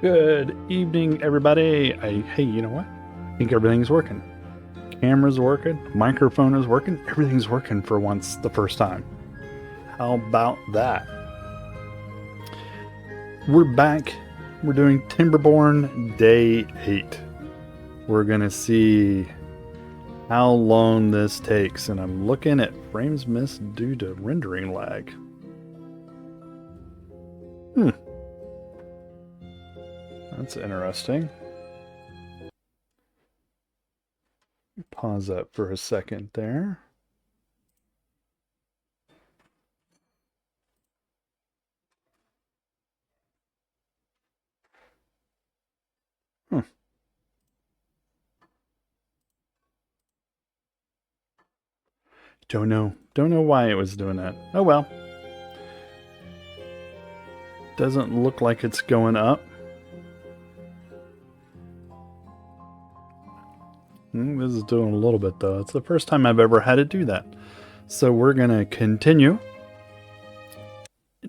Good evening, everybody. Hey, you know what? I think everything's working. Camera's working, microphone is working, everything's working for once the first time. How about that? We're back. We're doing Timberborn Day 8. We're going to see how long this takes, and I'm looking at frames missed due to rendering lag. That's interesting. Pause that for a second there. Don't know why it was doing that. Oh well. Doesn't look like it's going up. This is doing a little bit though. It's the first time I've ever had to do that. So we're going to continue.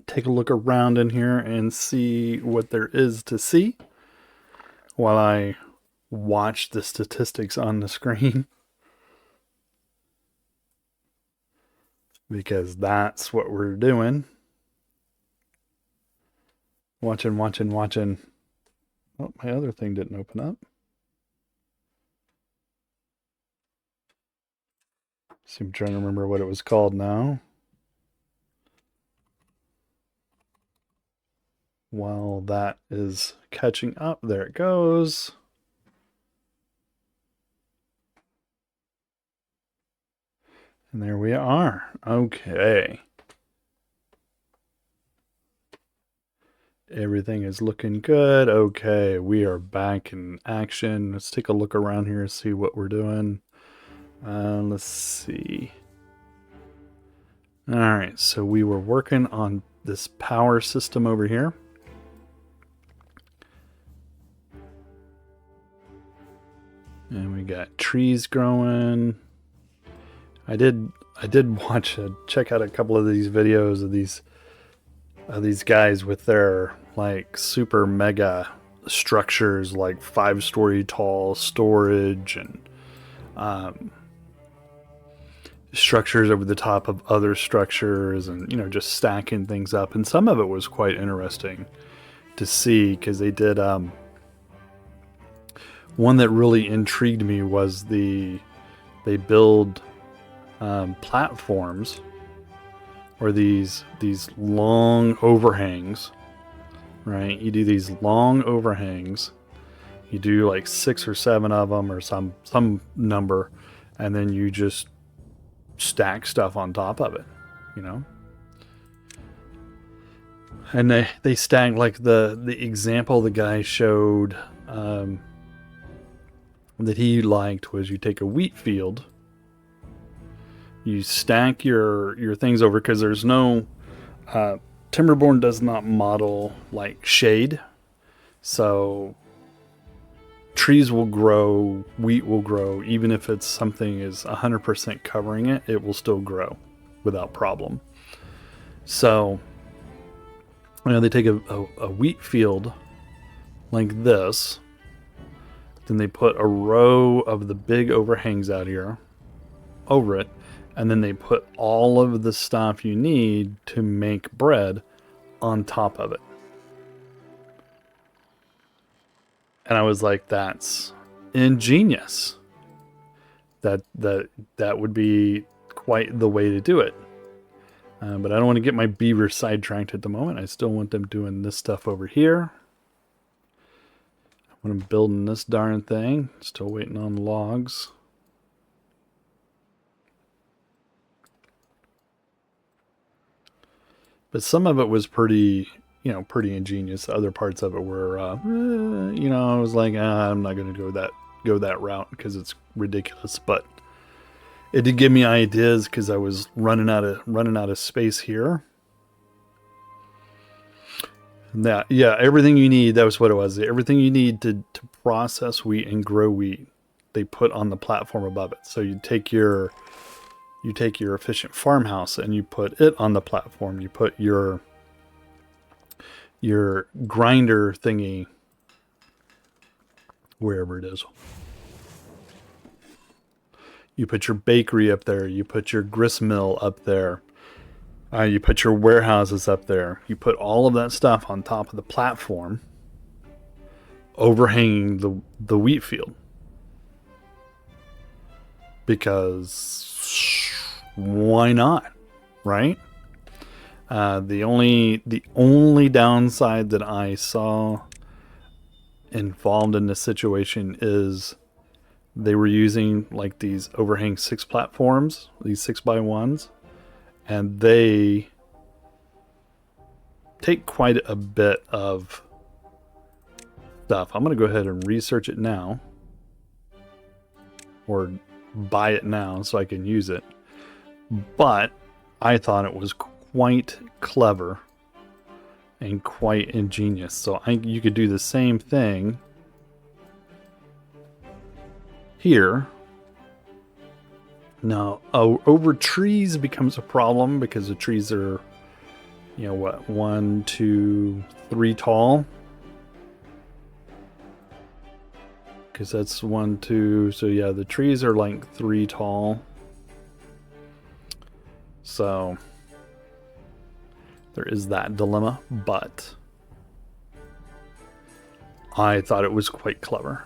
Take a look around in here and see what there is to see while I watch the statistics on the screen. Because that's what we're doing. Watching. Oh, my other thing didn't open up. See, I'm trying to remember what it was called now. While that is catching up, there it goes. And there we are. Okay. Everything is looking good. Okay, we are back in action. Let's take a look around here and see what we're doing. Let's see. All right, so we were working on this power system over here. And we got trees growing. I did check out a couple of these videos of these guys with their like super mega structures, like 5-story tall storage and structures over the top of other structures, and just stacking things up. And some of it was quite interesting to see because they did one that really intrigued me was they build platforms or these long overhangs, right? You do these long overhangs. You do like 6 or 7 of them or some number, and then you just stack stuff on top of it, And they stack like the example the guy showed that he liked was you take a wheat field, you stack your things over, because there's no Timberborn does not model like shade, so trees will grow, wheat will grow, even if it's something is 100% covering it, it will still grow without problem. So they take a wheat field like this, then they put a row of the big overhangs out here over it, and then they put all of the stuff you need to make bread on top of it. And I was like, that's ingenious. That would be quite the way to do it. But I don't want to get my beavers sidetracked at the moment. I still want them doing this stuff over here. When I'm building this darn thing, still waiting on logs. But some of it was pretty ingenious. Other parts of it were, I was like, I'm not going to go that route because it's ridiculous. But it did give me ideas because I was running out of space here. That, yeah, everything you need, that was what it was. Everything you need to process wheat and grow wheat, they put on the platform above it. So you take your efficient farmhouse and you put it on the platform. You put your grinder thingy wherever it is. You put your bakery up there. You put your grist mill up there. You put your warehouses up there. You put all of that stuff on top of the platform, overhanging the wheat field. Because why not, right? The only downside that I saw involved in this situation is they were using like these overhang 6 platforms, these 6x1s, and they take quite a bit of stuff. I'm going to go ahead and research it now, or buy it now so I can use it. But I thought it was quite clever and quite ingenious. So you could do the same thing here. Now, over trees becomes a problem because the trees are, you know, what, 1, 2, 3 tall. Because that's 1, 2. So yeah, the trees are like 3 tall. So there is that dilemma, but I thought it was quite clever.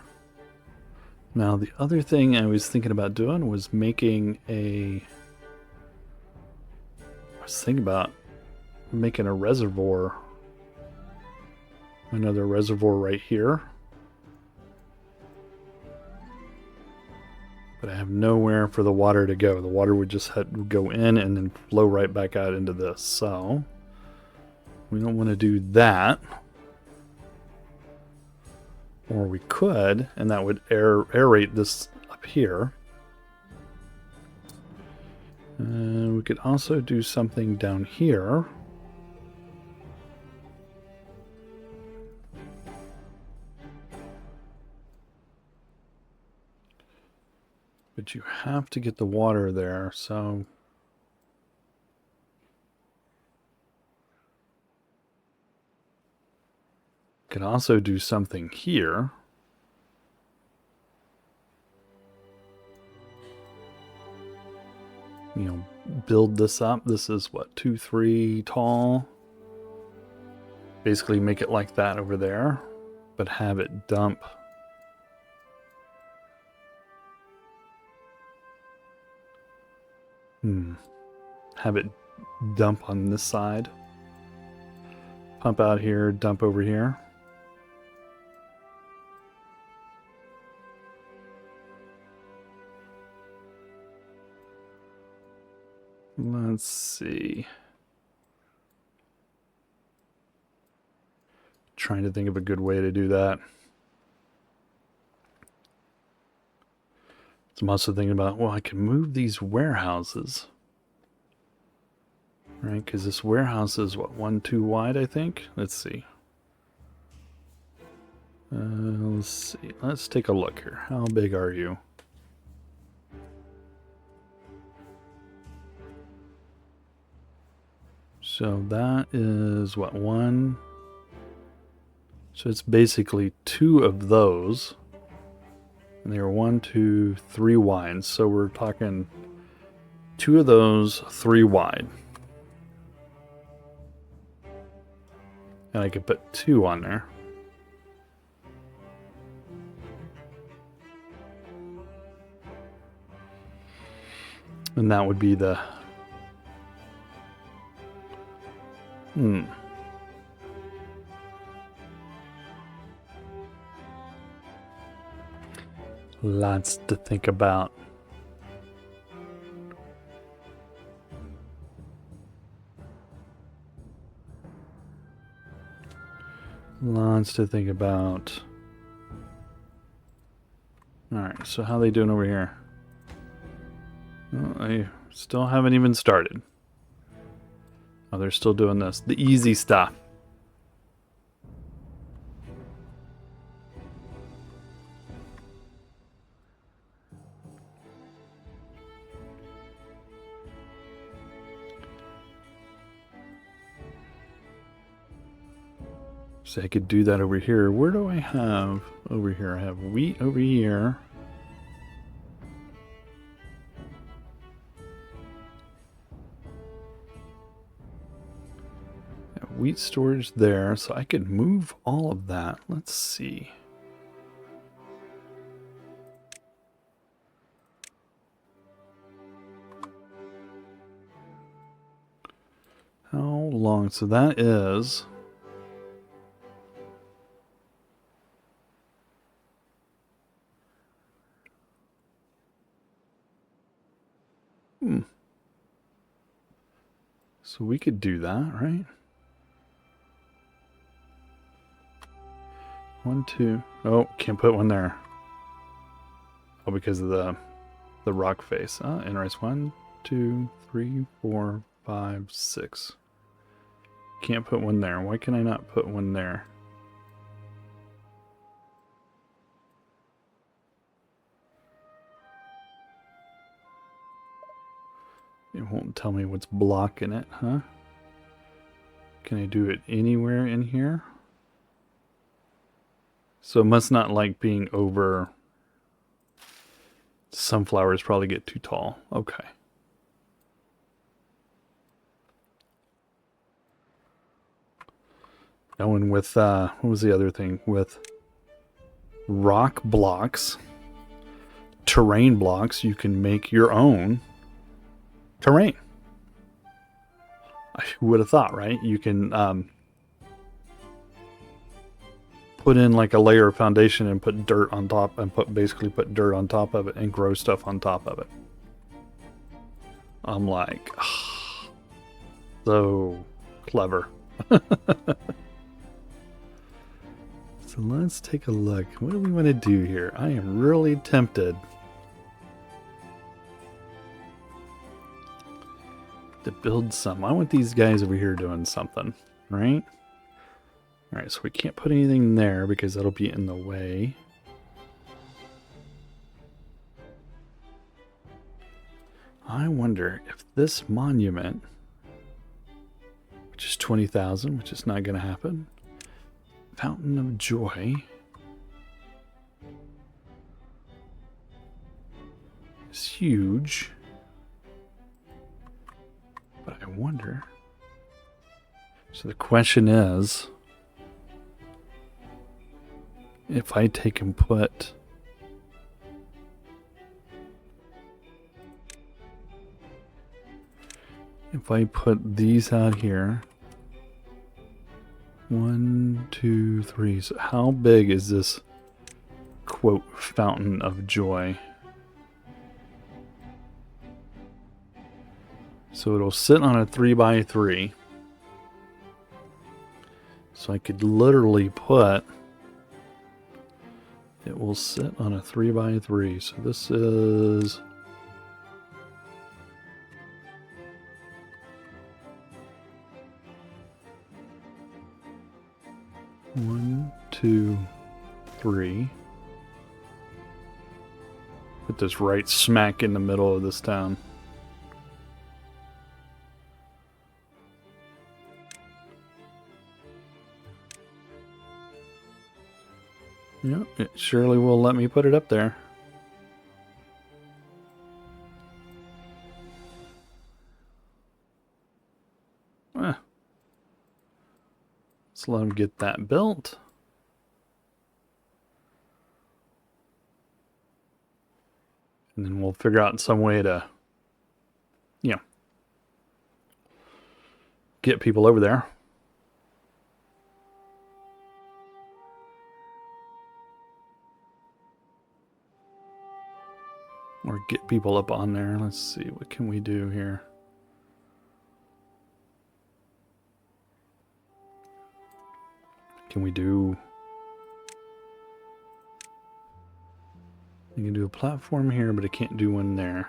Now, the other thing I was thinking about doing was making a reservoir. Another reservoir right here. But I have nowhere for the water to go. The water would just go in and then flow right back out into this. So we don't want to do that. Or we could, and that would aerate this up here. We could also do something down here. But you have to get the water there, so could also do something here. You know, build this up. This is what, 2, 3 tall. Basically make it like that over there, but have it dump. Have it dump on this side. Pump out here, dump over here. Let's see. Trying to think of a good way to do that. So I'm also thinking about, well, I can move these warehouses. Right, because this warehouse is, what, 1, 2 wide, I think? Let's see. Let's see. Let's take a look here. How big are you? So that is, what, 1? So it's basically 2 of those. And they are 1, 2, 3 wide. So we're talking 2 of those, 3 wide. And I could put 2 on there. And that would be the... Lots to think about. Lots to think about. Alright, so how are they doing over here? Well, they still haven't even started. Oh, they're still doing this. The easy stuff. So I could do that over here. Where do I have over here? I have wheat over here. Wheat storage there, so I could move all of that. Let's see. How long? So that is... So we could do that, right? 1, 2. Oh, can't put one there. Oh, because of the rock face. Interesting. 1, 2, 3, 4, 5, 6. Can't put one there. Why can I not put one there? It won't tell me what's blocking it, huh? Can I do it anywhere in here? So it must not like being over. Sunflowers probably get too tall. Okay. Oh, and with, what was the other thing? With rock blocks, terrain blocks, you can make your own terrain. I would have thought, right? You can put in like a layer of foundation and put dirt on top and basically put dirt on top of it and grow stuff on top of it. I'm like, so clever. So let's take a look. What do we want to do here? I am really tempted to build some. I want these guys over here doing something, right? All right, so we can't put anything there because that'll be in the way. I wonder if this monument, which is 20,000, which is not going to happen, Fountain of Joy is huge. But I wonder. So the question is, if I take and put these out here, 1, 2, 3. So how big is this quote Fountain of Joy? So it'll sit on a 3x3. So I could literally put, it will sit on a 3x3. So this is 1, 2, 3. Put this right smack in the middle of this town. Yep, it surely will let me put it up there. Let's let them get that built. And then we'll figure out some way to, you know, get people over there. Or get people up on there. Let's see, what can we do here? Can we do... I can do a platform here, but I can't do one there.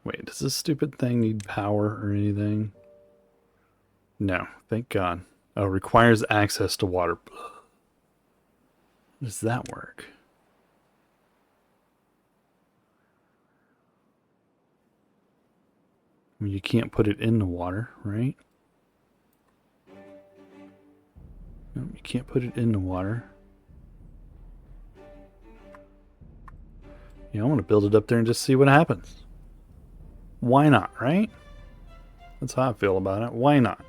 Wait, does this stupid thing need power or anything? No, thank God. Oh, requires access to water. How does that work? I mean, you can't put it in the water, right? No, you can't put it in the water. Yeah, I want to build it up there and just see what happens. Why not, right? That's how I feel about it. Why not?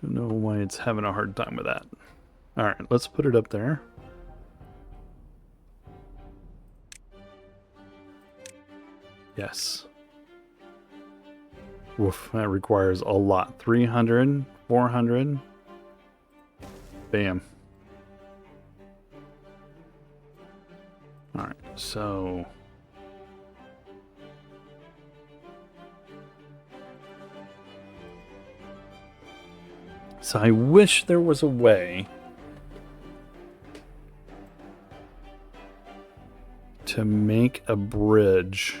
Don't know why it's having a hard time with that. Alright, let's put it up there. Yes. Woof, that requires a lot. 300, 400. Bam. Alright, so... So I wish there was a way to make a bridge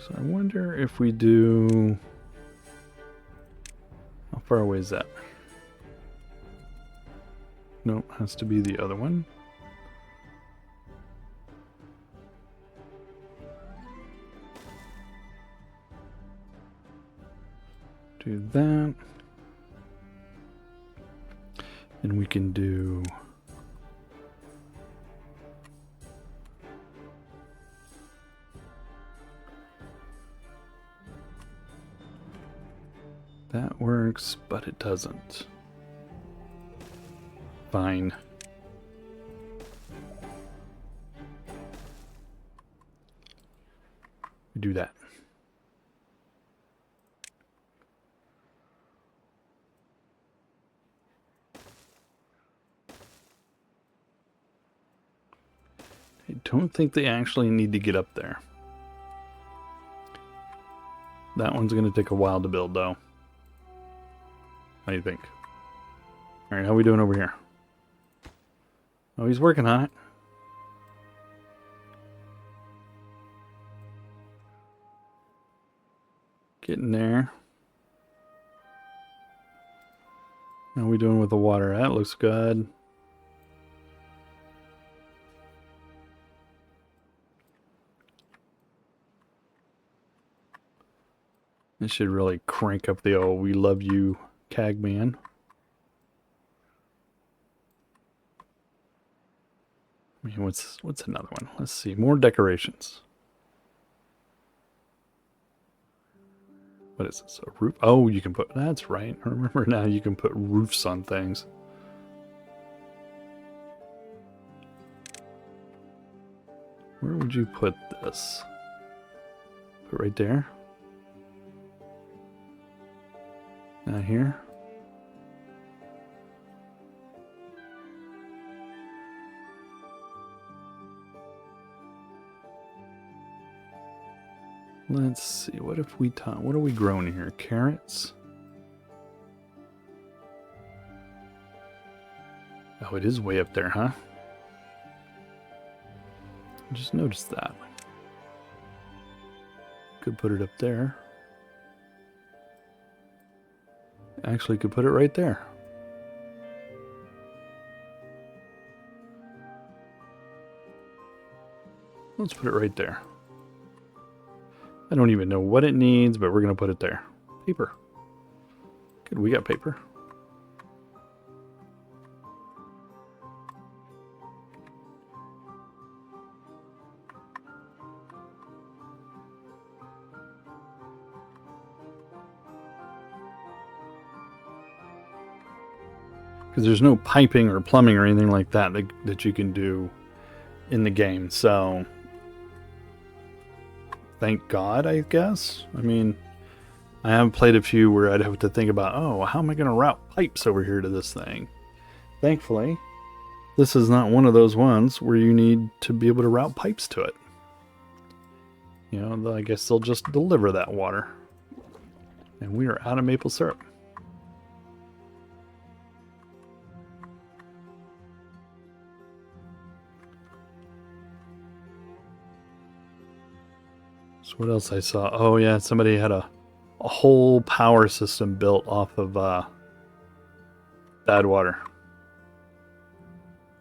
so I wonder if we do... How far away is that? Nope, has to be the other one. Do that. And we can do... That works, but it doesn't. Fine. We do that. I don't think they actually need to get up there. That one's going to take a while to build, though. How do you think? Alright, how are we doing over here? Oh, he's working on it. Getting there. How are we doing with the water? That looks good. This should really crank up the old "we love you" Cagman. I mean, what's another one? Let's see. More decorations. What is this? A roof? Oh, you can put... That's right. I remember now you can put roofs on things. Where would you put this? Put it right there? Not here? Let's see, what if we what are we growing here? Carrots? Oh, it is way up there, huh? I just noticed that. Could put it up there. Actually, could put it right there. Let's put it right there. I don't even know what it needs, but we're going to put it there. Paper. Good, we got paper. Because there's no piping or plumbing or anything like that that you can do in the game, so... Thank God, I guess. I mean, I have played a few where I'd have to think about, oh, how am I going to route pipes over here to this thing? Thankfully, this is not one of those ones where you need to be able to route pipes to it. You know, I guess they'll just deliver that water. And we are out of maple syrup. So what else I saw? Oh yeah, somebody had a whole power system built off of bad water.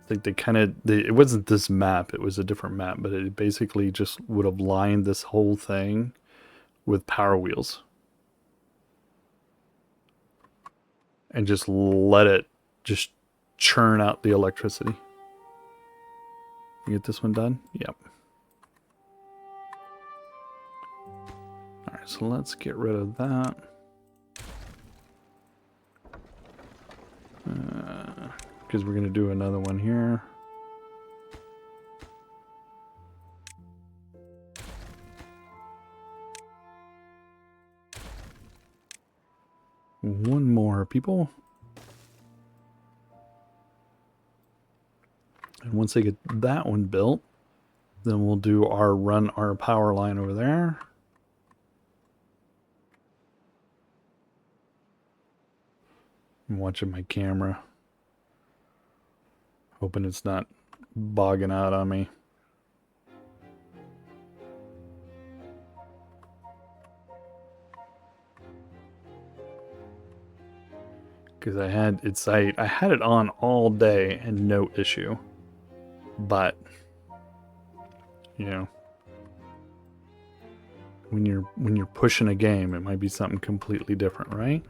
I think they kind of, it wasn't this map, it was a different map, but it basically just would have lined this whole thing with power wheels. And just let it just churn out the electricity. You get this one done? Yep. Alright, so let's get rid of that. Because we're going to do another one here. One more, people. And once I get that one built, then we'll do run our power line over there. I'm watching my camera. Hoping it's not bogging out on me. Because I had it on all day and no issue. But you know, when you're pushing a game, it might be something completely different, right?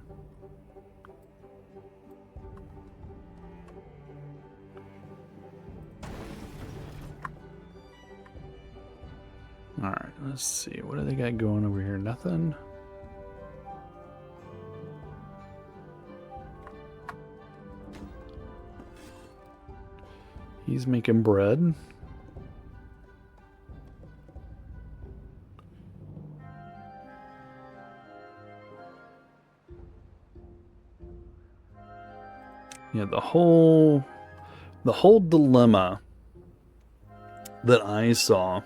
Alright, let's see. What do they got going over here? Nothing? He's making bread. Yeah, the whole dilemma that I saw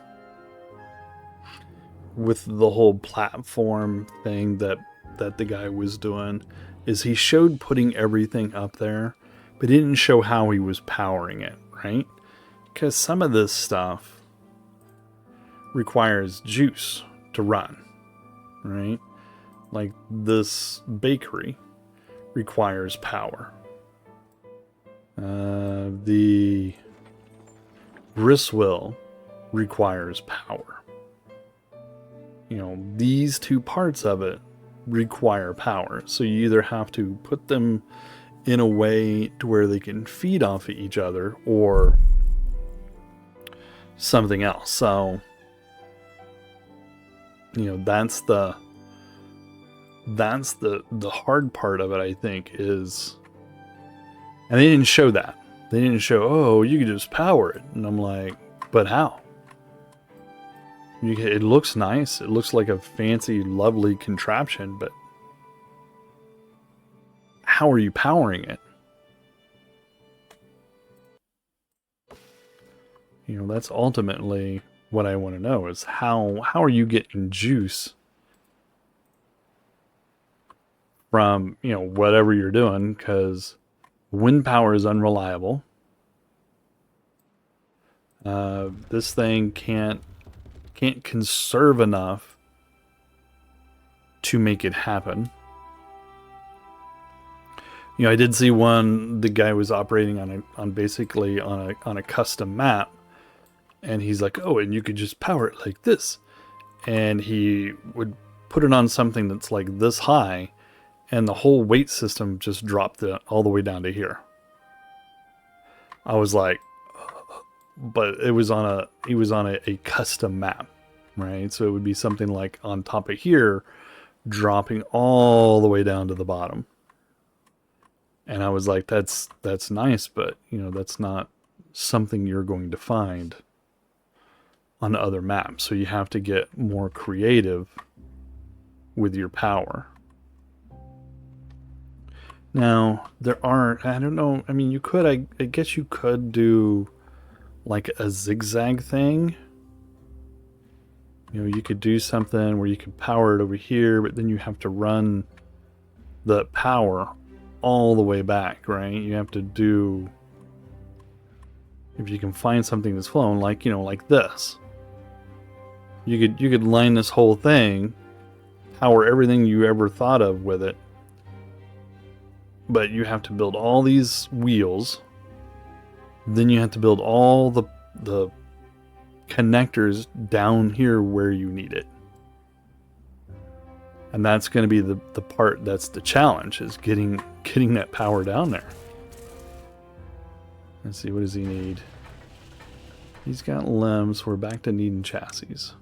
with the whole platform thing that the guy was doing is he showed putting everything up there, but he didn't show how he was powering it, right? Because some of this stuff requires juice to run, right? Like this bakery requires power. The gristmill requires power. You know, these two parts of it require power. So you either have to put them in a way to where they can feed off of each other or something else. So, you know, that's the hard part of it, I think, is, and they didn't show that. They didn't show, oh, you can just power it. And I'm like, but how? It looks nice. It looks like a fancy, lovely contraption, but how are you powering it? You know, that's ultimately what I want to know is how are you getting juice from, you know, whatever you're doing, because wind power is unreliable. This thing can't conserve enough to make it happen. You know, I did see the guy was operating on basically on a custom map, and he's like, oh, and you could just power it like this, and he would put it on something that's like this high, and the whole weight system just dropped all the way down to here. I was like, but he was on a custom map, right? So it would be something like on top of here, dropping all the way down to the bottom. And I was like, that's nice, but you know, that's not something you're going to find on other maps. So you have to get more creative with your power. Now, there are, I don't know, I mean, you could, I guess you could do like a zigzag thing. You know, you could do something where you could power it over here, but then you have to run the power all the way back, right? You have to do, if you can find something that's flowing, like, you know, like this. You could line this whole thing, power everything you ever thought of with it, but you have to build all these wheels. Then you have to build all the connectors down here where you need it. And that's going to be the part that's the challenge, is getting that power down there. Let's see, what does he need? He's got limbs. We're back to needing chassis.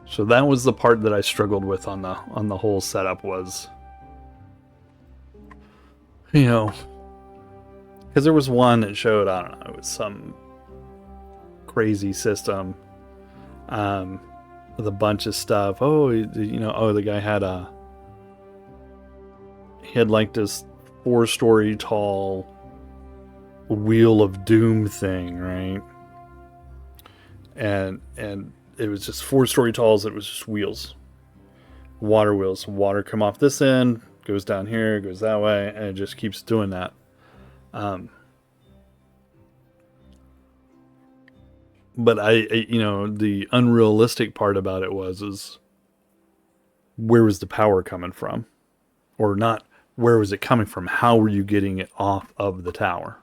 So that was the part that I struggled with on the whole setup, was, you know, because there was one that showed, I don't know, it was some crazy system with a bunch of stuff. Oh, you know, oh, the guy had like this 4-story tall wheel of doom thing, right? And it was just 4-story tall, so it was just wheels, water wheels. Water come off this end, goes down here, goes that way, and it just keeps doing that. But you know, the unrealistic part about it is where was the power coming from? Or not, where was it coming from? How were you getting it off of the tower?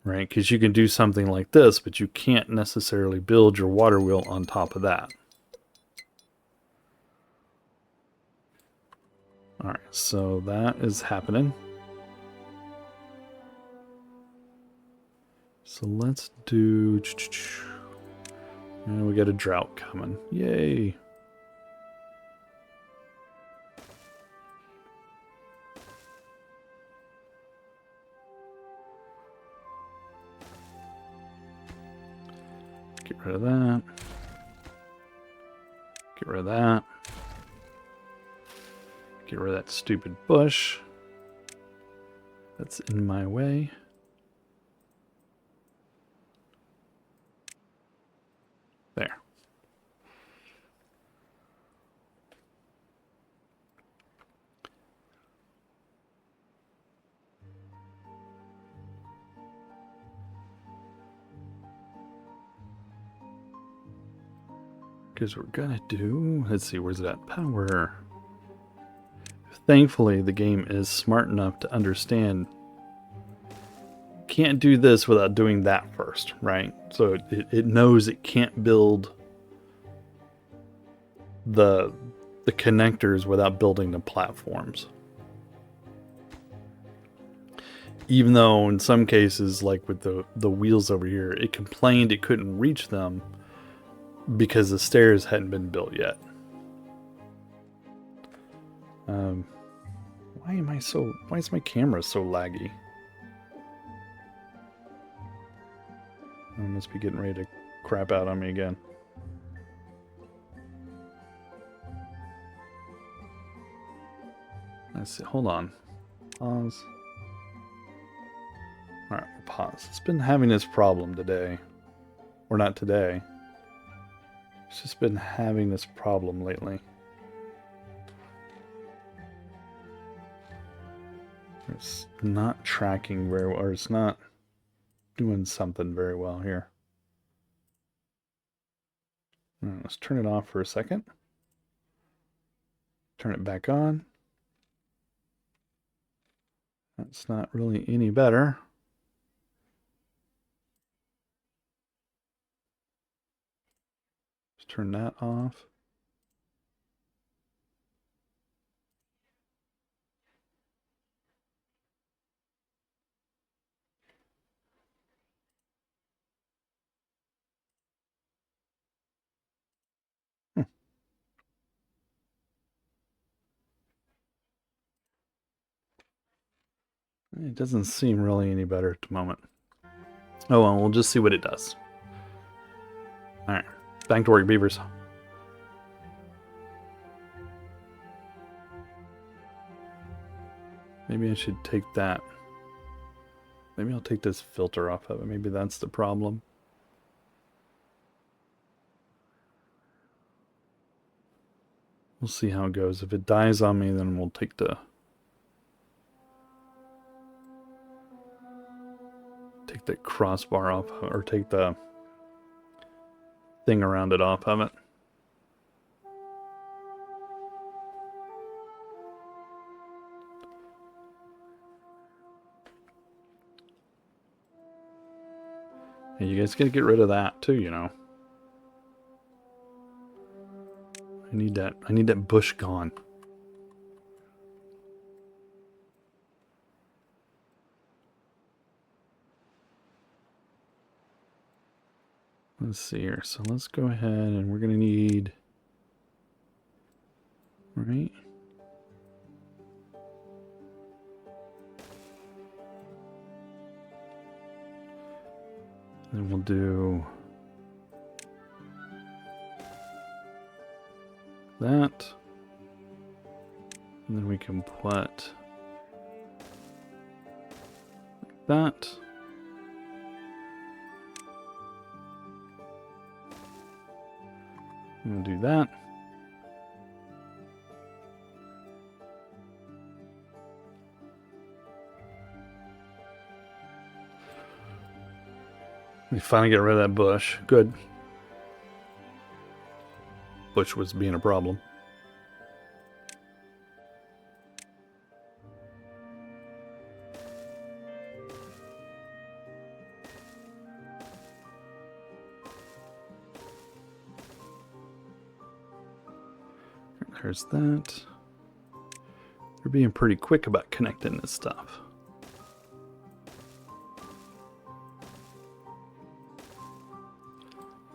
Right? Because you can do something like this, but you can't necessarily build your water wheel on top of that. Alright, so that is happening. So let's do... And we got a drought coming. Yay! Get rid of that. Get rid of that. Get rid of that stupid bush that's in my way. There. Because we're gonna do, let's see, where's that power? Thankfully, the game is smart enough to understand can't do this without doing that first, right? So it knows it can't build the connectors without building the platforms. Even though in some cases, like with the wheels over here, it complained it couldn't reach them because the stairs hadn't been built yet. Why is my camera so laggy? I must be getting ready to crap out on me again. Let's see, hold on. Pause. Alright, we'll pause. It's been having this problem today. Or not today. It's just been having this problem lately. It's not tracking very well, or it's not doing something very well here. Right, let's turn it off for a second. Turn it back on. That's not really any better. Let's turn that off. It doesn't seem really any better at the moment. Oh well, we'll just see what it does. Alright, back to work, beavers. Maybe I should take that. Maybe I'll take this filter off of it. Maybe that's the problem. We'll see how it goes. If it dies on me, then we'll take the crossbar off, or take the thing around it off of it. And you guys gotta get rid of that too, you know. I need that bush gone. Let's see here. So let's go ahead and we're gonna need, right? Then we'll do that. And then we can put like that. And we'll do that. We finally get rid of that bush. Good. Bush was being a problem. There's that. They're being pretty quick about connecting this stuff.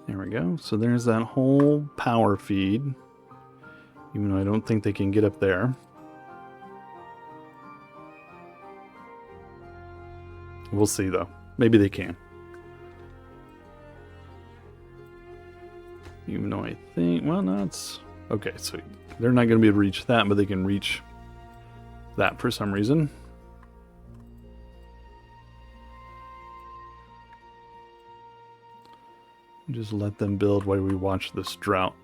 There we go. So there's that whole power feed. Even though I don't think they can get up there. We'll see though. Maybe they can. Even though I think, well, no, it's okay. So they're not going to be able to reach that, but they can reach that for some reason. Just let them build while we watch this drought.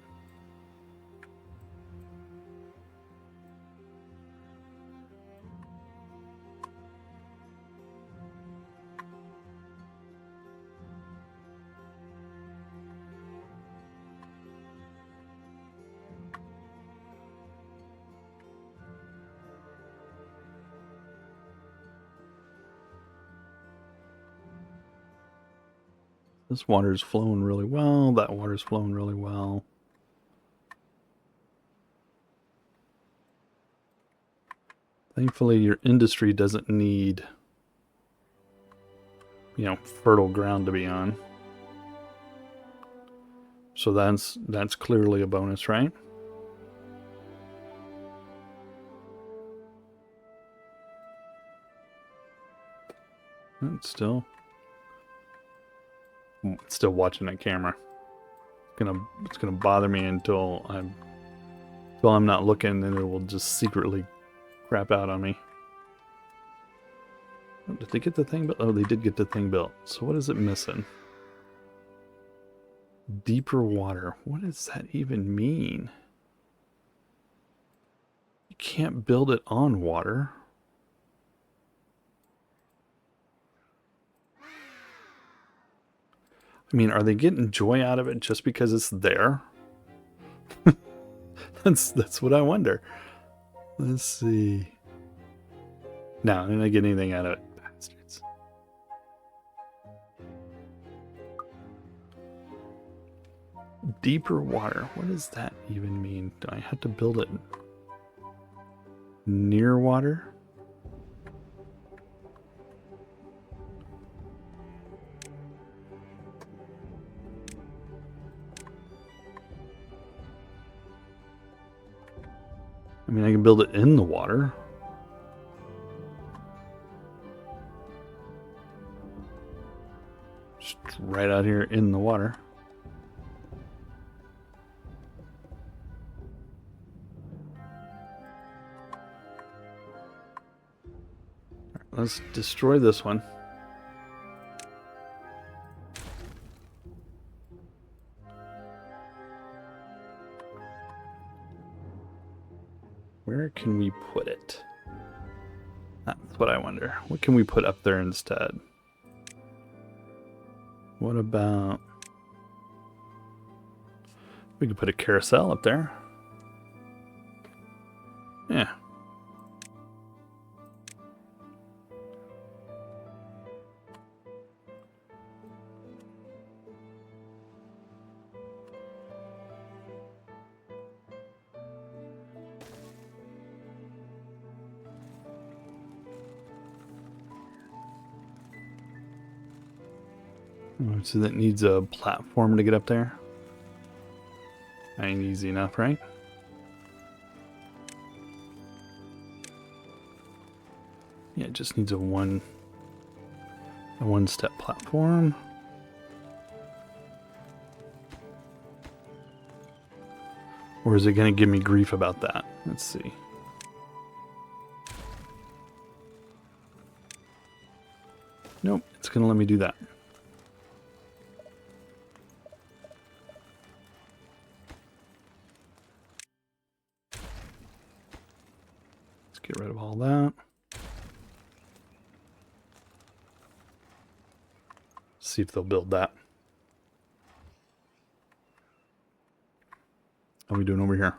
This water's flowing really well. That water's flowing really well. Thankfully, your industry doesn't need, you know, fertile ground to be on. So that's clearly a bonus, right? It's still watching that camera. It's gonna bother me until I'm not looking, and it will just secretly crap out on me. Oh, did they get the thing built? Oh, they did get the thing built. So what is it missing? Deeper water. What does that even mean? You can't build it on water. I mean, are they getting joy out of it just because it's there? That's what I wonder. Let's see. No, they're not getting anything out of it. Bastards. Deeper water. What does that even mean? Do I have to build it near water? I mean, I can build it in the water. Just right out here in the water. let's destroy this one. Where can we put it? That's what I wonder. What can we put up there instead? What about... we could put a carousel up there. Yeah. So that needs a platform to get up there. Ain't easy enough, right? Yeah, it just needs a one-step platform. Or is it going to give me grief about that? Let's see. Nope, it's going to let me do that. Let's get rid of all that. See if they'll build that. How are we doing over here?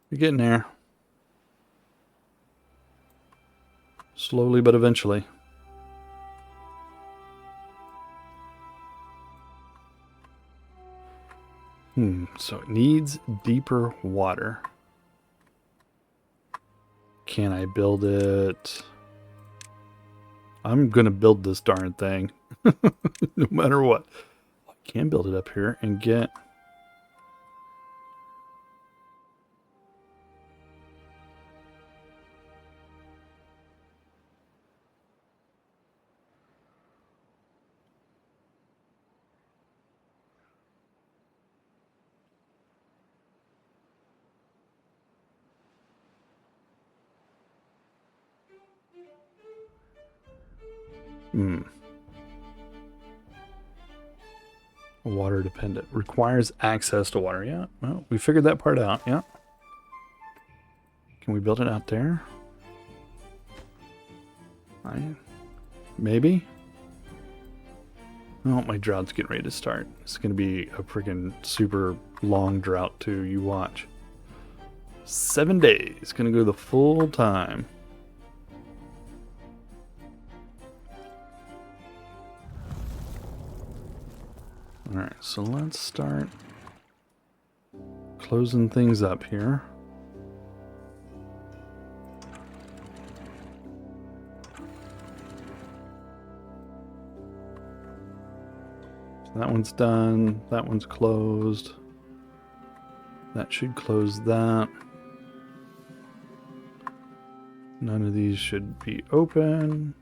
We're getting there. Slowly but eventually. So it needs deeper water. Can I build it? I'm gonna build this darn thing. No matter what. I can build it up here and get... Water dependent. Requires access to water. Yeah, well, we figured that part out. Yeah. Can we build it out there? Maybe? Oh, my drought's getting ready to start. It's going to be a freaking super long drought too. You watch. 7 days. Going to go the full time. Alright, so let's start closing things up here. So that one's done. That one's closed. That should close that. None of these should be open.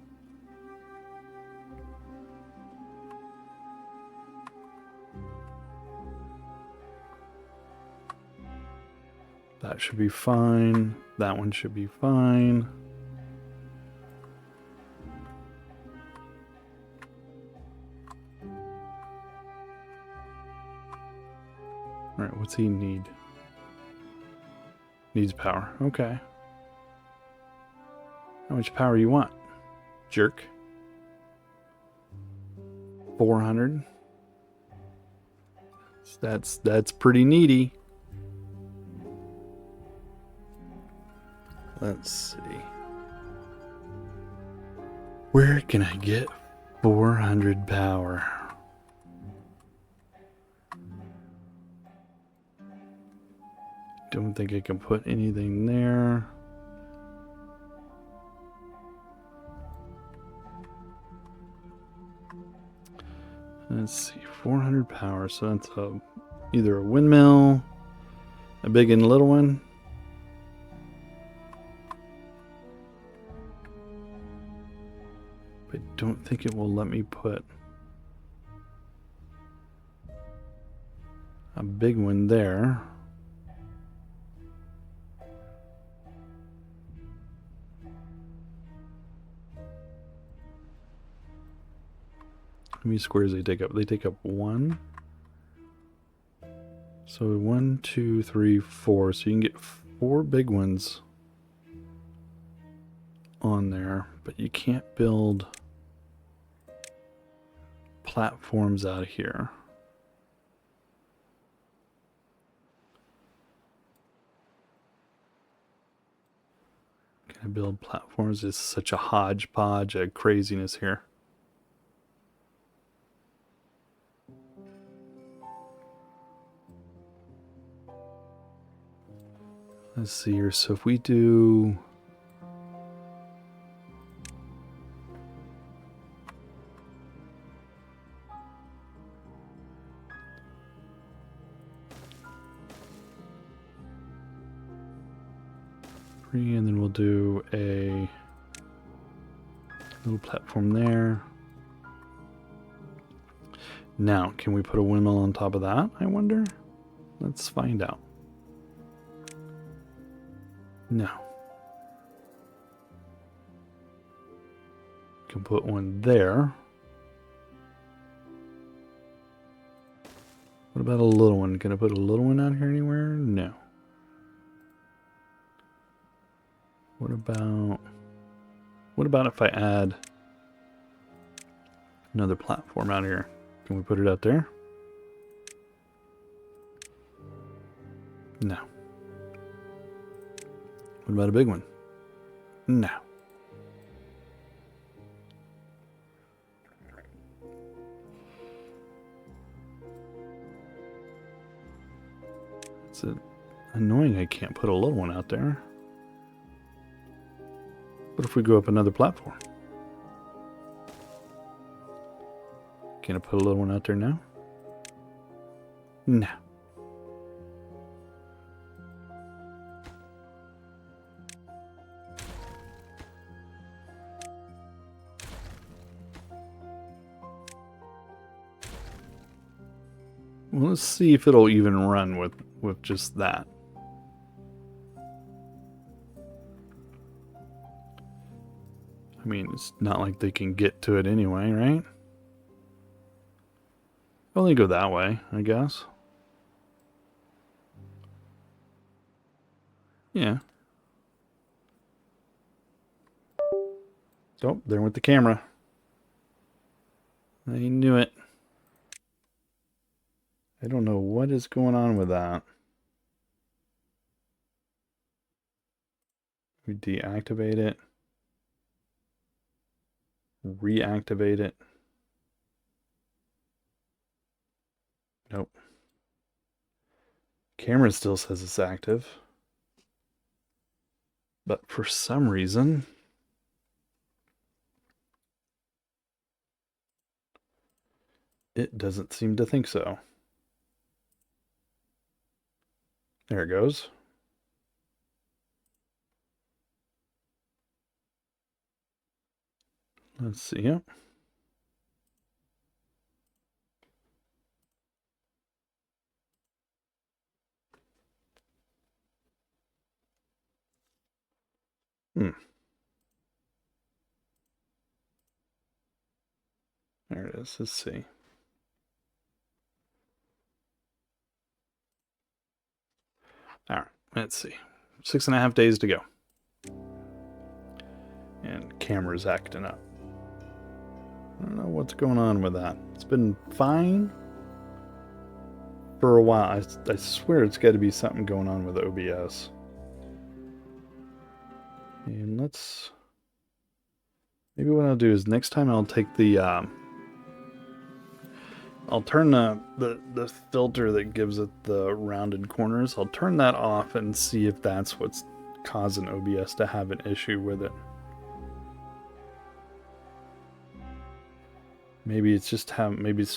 That should be fine. That one should be fine. Alright, what's he need? Needs power. Okay. How much power you want? Jerk. 400. That's pretty needy. Let's see. Where can I get 400 power? Don't think I can put anything there. Let's see, 400 power. So that's either a windmill, a big and little one. I don't think it will let me put a big one there. many squares they take up? They take up 1. So 1, 2, 3, 4. So you can get 4 big ones on there, but you can't build platforms out of here. Can I build platforms? It's such a hodgepodge of craziness here. Let's see here. So if we do... and then we'll do a little platform there. Now, can we put a windmill on top of that, I wonder? Let's find out. No. Can put one there. What about a little one? Can I put a little one out here anywhere? No. What about if I add another platform out here? Can we put it out there? No. What about a big one? No. It's annoying I can't put a little one out there. What if we go up another platform? Can I put a little one out there now? No. Well, let's see if it'll even run with just that. I mean, it's not like they can get to it anyway, right? Only go that way, I guess. Yeah. Oh, there went the camera. I knew it. I don't know what is going on with that. We deactivate it. Reactivate it. Nope. Camera still says it's active. But for some reason, it doesn't seem to think so. There it goes. Let's see. Yep. There it is. Let's see. All right. Let's see. 6.5 days to go. And camera's acting up. I don't know what's going on with that. It's been fine for a while. I swear it's got to be something going on with OBS. And let's... Maybe what I'll do is next time I'll take the... I'll turn the filter that gives it the rounded corners. I'll turn that off and see if that's what's causing OBS to have an issue with it. Maybe it's just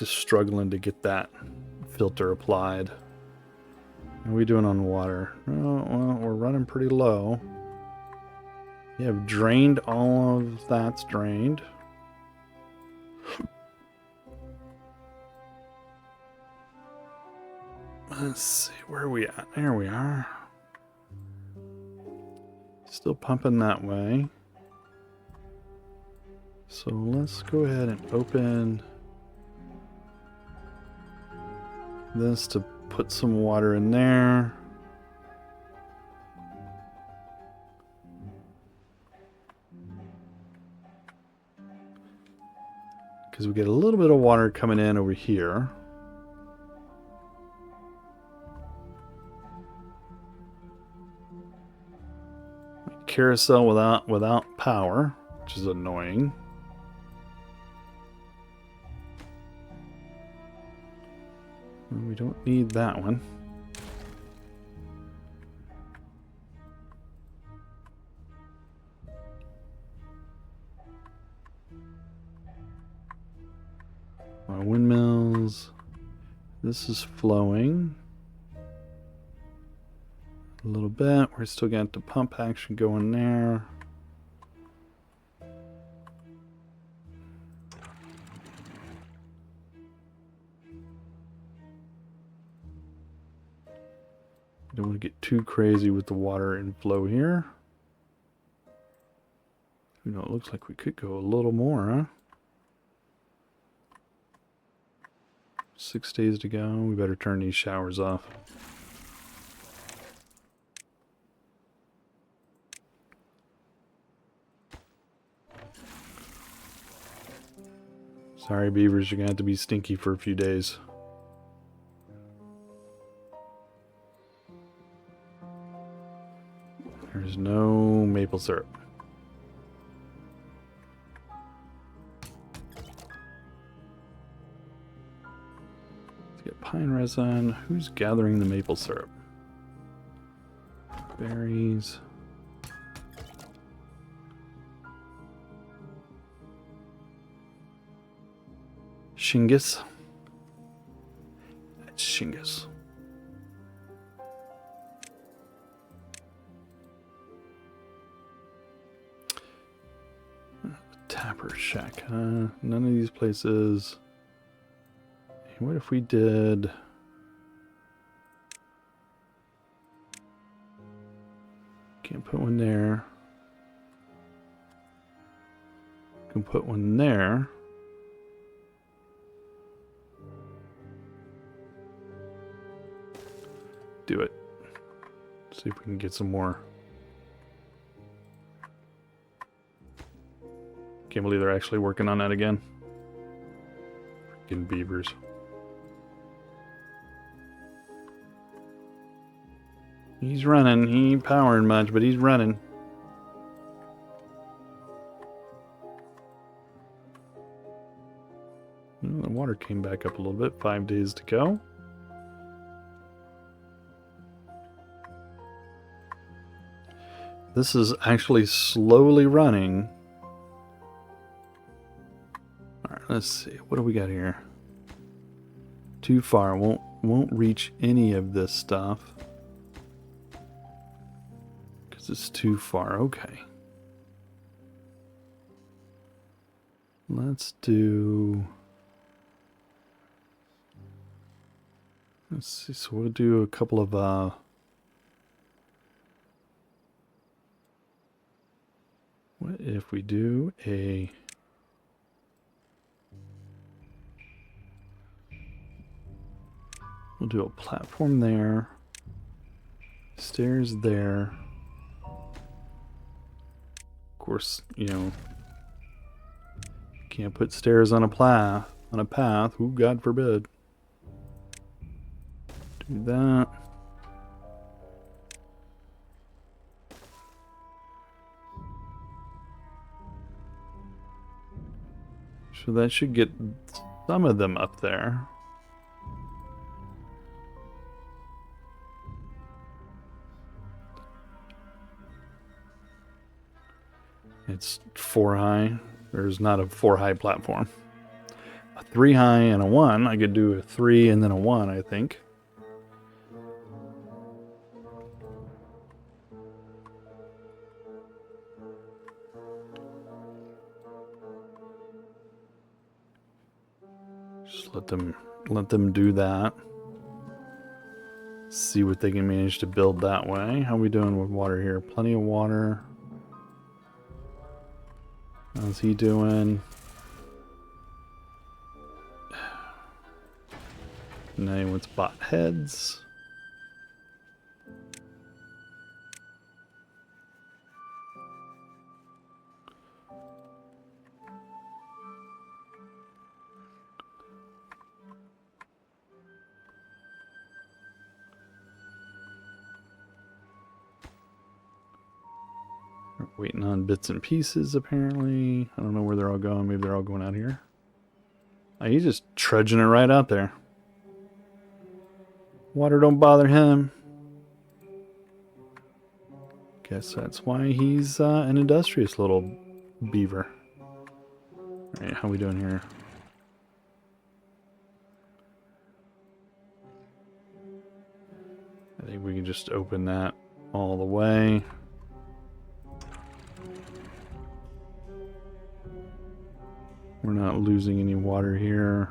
struggling to get that filter applied. How are we doing on water? Oh, well, we're running pretty low. We have drained, all of that's drained. Let's see, where are we at? There we are. Still pumping that way. So let's go ahead and open this to put some water in there. Because we get a little bit of water coming in over here. Carousel without power, which is annoying. We don't need that one. Our windmills. This is flowing. A little bit. We're still got the pump action going there. Don't want to get too crazy with the water inflow here. You know, it looks like we could go a little more, huh? 6 days to go. We better turn these showers off. Sorry, beavers, you're going to have to be stinky for a few days. There's no maple syrup. Let's get pine resin. Who's gathering the maple syrup? Berries. Shingus. That's Shingus. Tapper Shack. None of these places. What if we did... Can't put one there. Can put one there. Do it. See if we can get some more. Can't believe they're actually working on that again. Freaking beavers. He's running. He ain't powering much, but he's running. Well, the water came back up a little bit. 5 days to go. This is actually slowly running. Alright, let's see. What do we got here? Too far. Won't reach any of this stuff. Because it's too far. Okay. Let's do... Let's see. So we'll do a couple of... What if we do a... We'll do a platform there. Stairs there. Of course, you know, can't put stairs on a path. Ooh, God forbid. Do that. So that should get some of them up there. It's 4 high. There's not a 4 high platform. A 3 high and a 1. I could do a 3 and then a 1, I think. Just let them do that. See what they can manage to build that way. How are we doing with water here? Plenty of water. How's he doing? Now he wants bot heads. Waiting on bits and pieces, apparently. I don't know where they're all going. Maybe they're all going out here. Oh, he's just trudging it right out there. Water don't bother him. Guess that's why he's an industrious little beaver. Alright, how we doing here? I think we can just open that all the way. We're not losing any water here.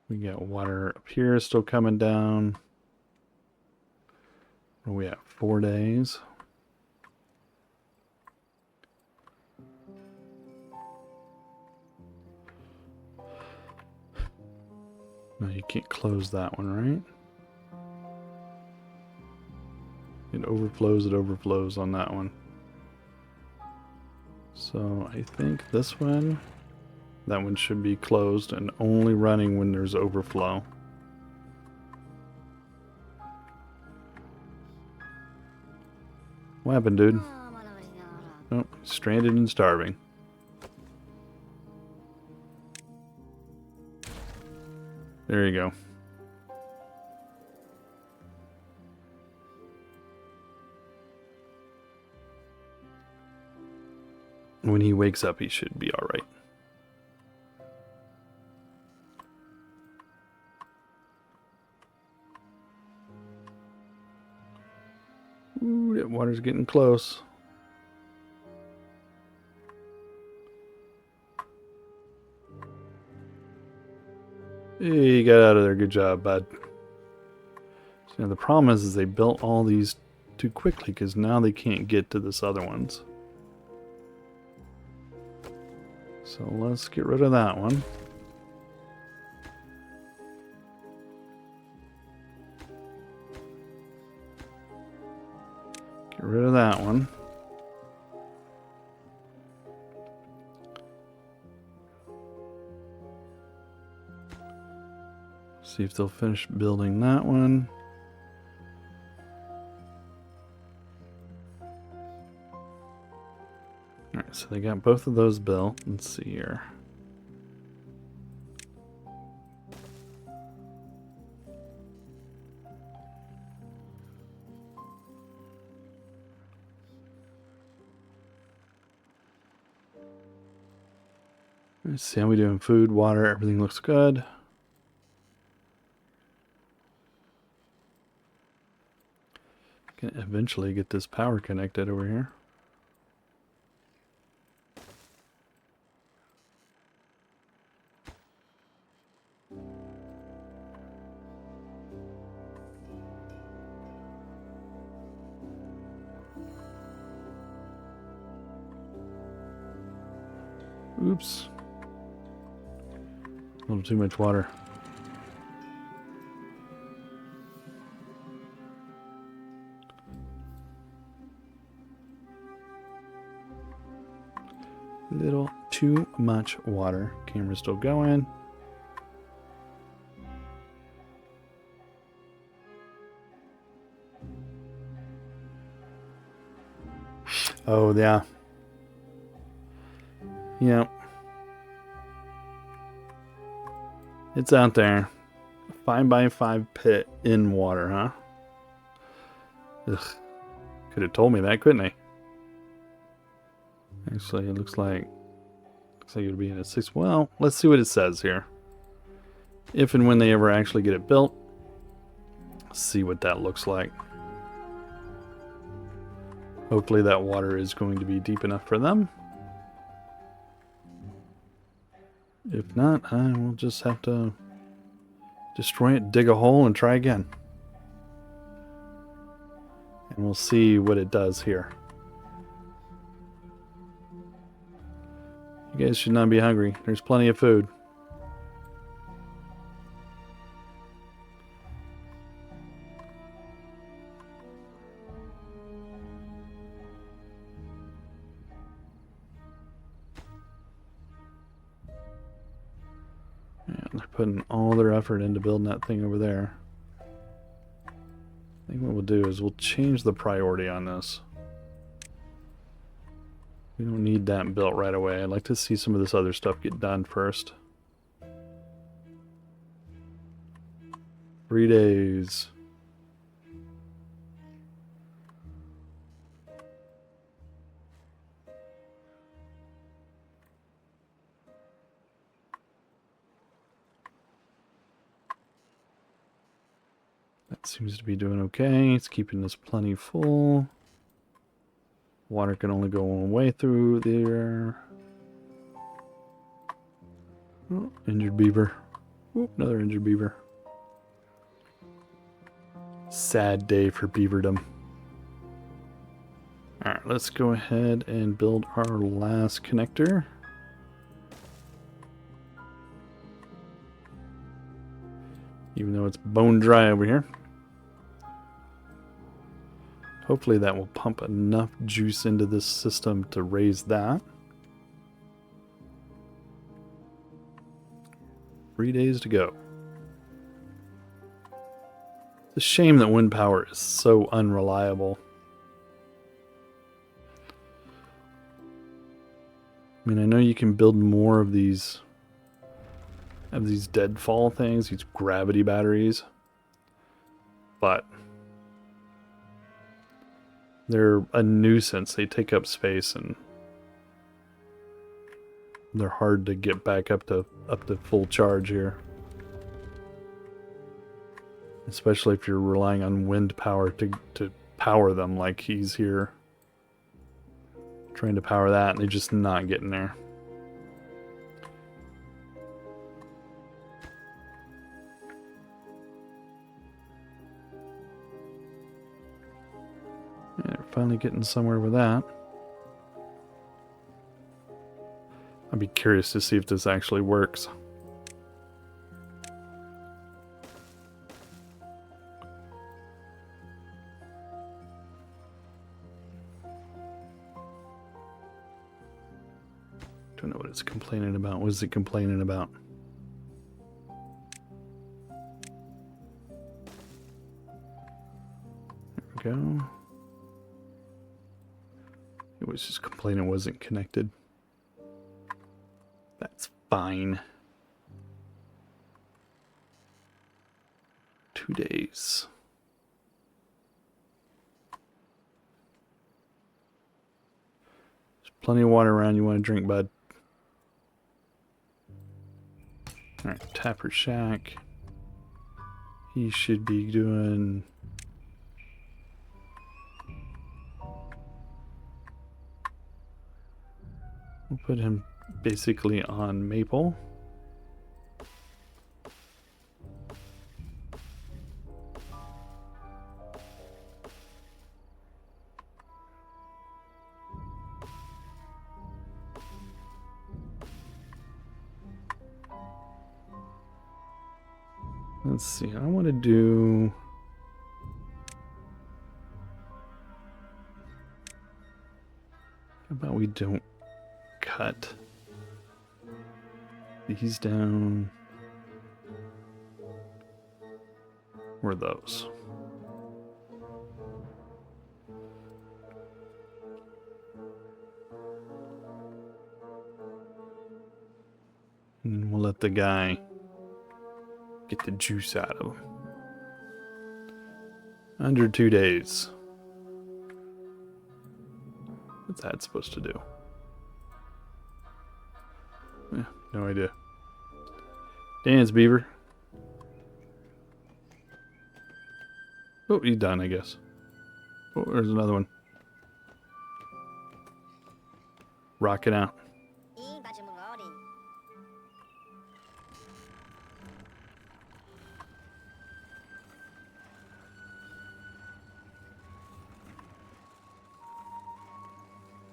We got water up here still coming down. Where are we at? 4 days. No, you can't close that one, right? It overflows on that one. So I think this one, that one should be closed and only running when there's overflow. What happened, dude? Oh, stranded and starving. There you go. When he wakes up, he should be all right. Ooh, that water's getting close. Hey, you got out of there. Good job, bud. So, the problem is they built all these too quickly because now they can't get to this other ones. So let's get rid of that one. Get rid of that one. See if they'll finish building that one. Alright, so they got both of those built. Let's see here. Let's see how we doing. Food, water, everything looks good. Can eventually get this power connected over here. Oops. A little too much water. Little too much water. Camera's still going. Oh, yeah. Yep. It's out there. 5x5 pit in water, huh? Ugh. Could have told me that, couldn't he? Actually, it looks like it would be in a 6. Well, let's see what it says here. If and when they ever actually get it built, see what that looks like. Hopefully that water is going to be deep enough for them. If not, I will just have to destroy it, dig a hole, and try again. And we'll see what it does here. You guys should not be hungry. There's plenty of food. Yeah, they're putting all their effort into building that thing over there. I think what we'll do is we'll change the priority on this. We don't need that built right away. I'd like to see some of this other stuff get done first. 3 days. That seems to be doing okay. It's keeping us plenty full. Water can only go one way through there. Oh, injured beaver. Oop, another injured beaver. Sad day for beaverdom. Alright, let's go ahead and build our last connector. Even though it's bone dry over here. Hopefully that will pump enough juice into this system to raise that. 3 days to go. It's a shame that wind power is so unreliable. I mean, I know you can build more of these deadfall things, these gravity batteries, but they're a nuisance. They take up space and they're hard to get back up to full charge here. Especially if you're relying on wind power to power them, like he's here trying to power that and they're just not getting there. Yeah, they're finally getting somewhere with that. I'd be curious to see if this actually works. Don't know what it's complaining about. What is it complaining about? There we go. It was just complaining it wasn't connected. That's fine. 2 days. There's plenty of water around you want to drink, bud. Alright, Tapper Shack. He should be doing... We'll put him basically on maple. Let's see, I want to do... How about we don't cut these down, or those. And we'll let the guy get the juice out of him. Under 2 days. What's that supposed to do? Yeah, no idea. Dance, beaver. Oh, he's done, I guess. Oh, there's another one. Rocking out.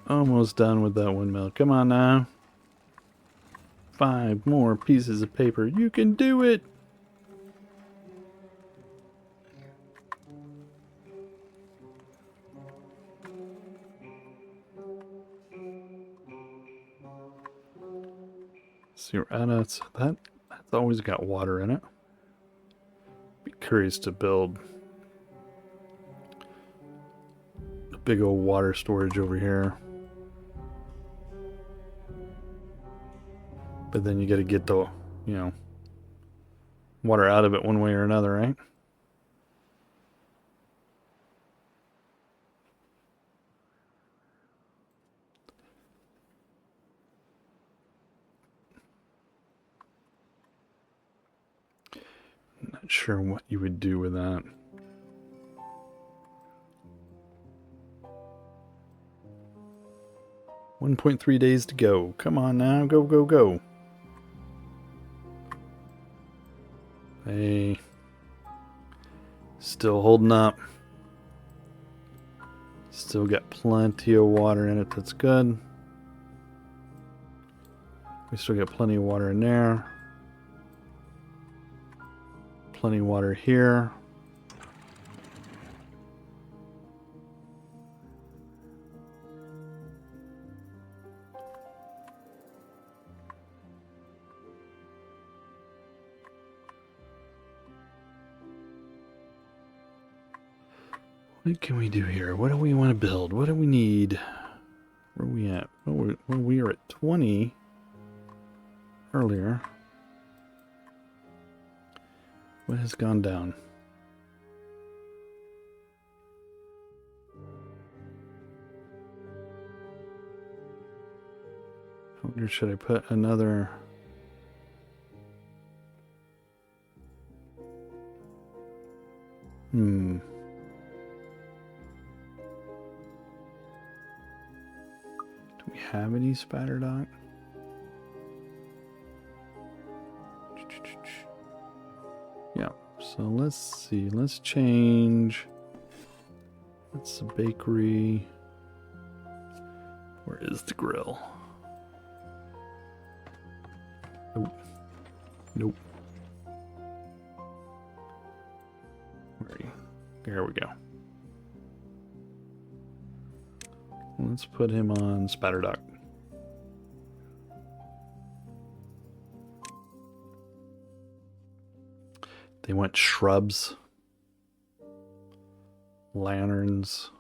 Almost done with that windmill. Come on now. 5 more pieces of paper. You can do it! So you're at a, so that's always got water in it. Be curious to build a big old water storage over here. But then you got to get the, you know, water out of it one way or another, right? Not sure what you would do with that. $1.3 days to go. Come on now, go, go, go. Hey. Still holding up. Still got plenty of water in it, that's good. We still got plenty of water in there. Plenty of water here. What can we do here? What do we want to build? What do we need? Where are we at? Well, we were at 20 earlier. What has gone down? I wonder, should I put another... Do we have any spatter dock? Yeah, so let's see. Let's change. That's the bakery. Where is the grill? Nope. Nope. Where are you? There we go. Let's put him on spatter dock. They want shrubs, lanterns.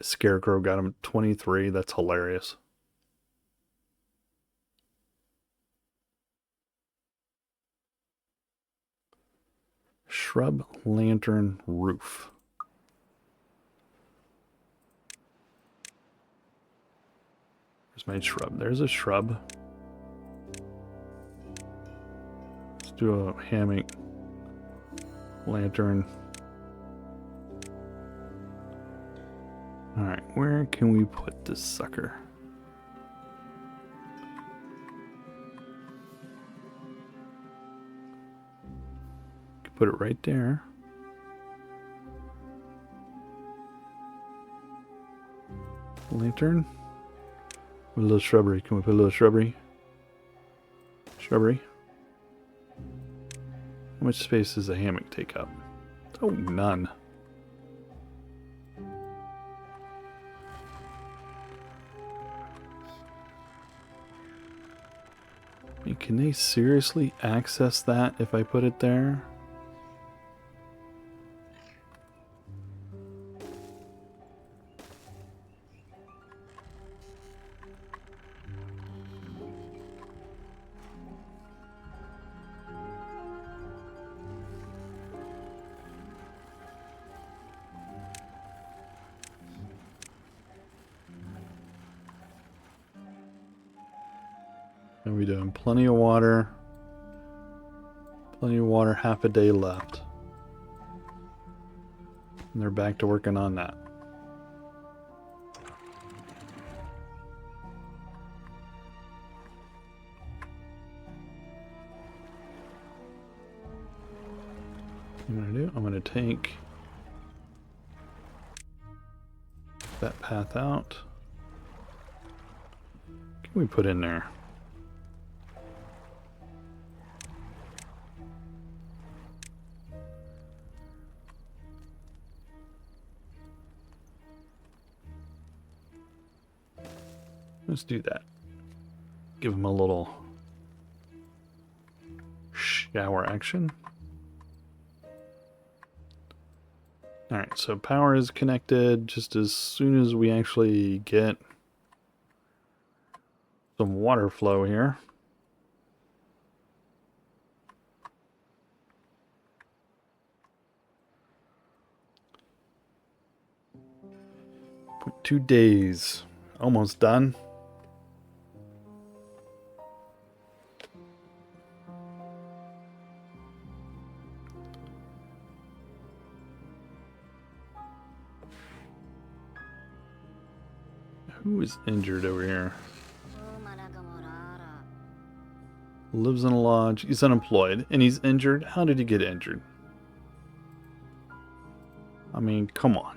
Scarecrow got him 23. That's hilarious. Shrub, lantern, roof. Where's my shrub? There's a shrub. Let's do a hammock, lantern. Alright, where can we put this sucker? Put it right there. Lantern. With a little shrubbery. Can we put a little shrubbery? Shrubbery. How much space does a hammock take up? Oh, none. I mean, can they seriously access that if I put it there? How are we doing? Plenty of water. Plenty of water, half a day left. And they're back to working on that. What I'm gonna do, I'm gonna take that path out. What can we put in there? Let's do that. Give him a little shower action. Alright, so power is connected just as soon as we actually get some water flow here. Put 2 days. Almost done. Who is injured over here? Lives in a lodge. He's unemployed and he's injured. How did he get injured? I mean, come on.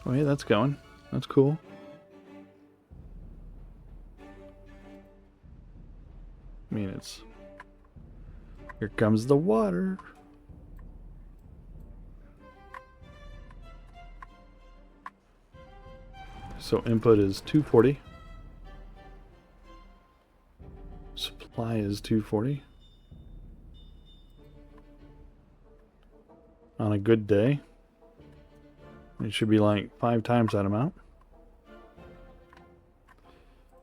Oh, yeah, that's going. That's cool. I mean, it's... Here comes the water. So input is 240. Supply is 240. On a good day, it should be like 5 times that amount.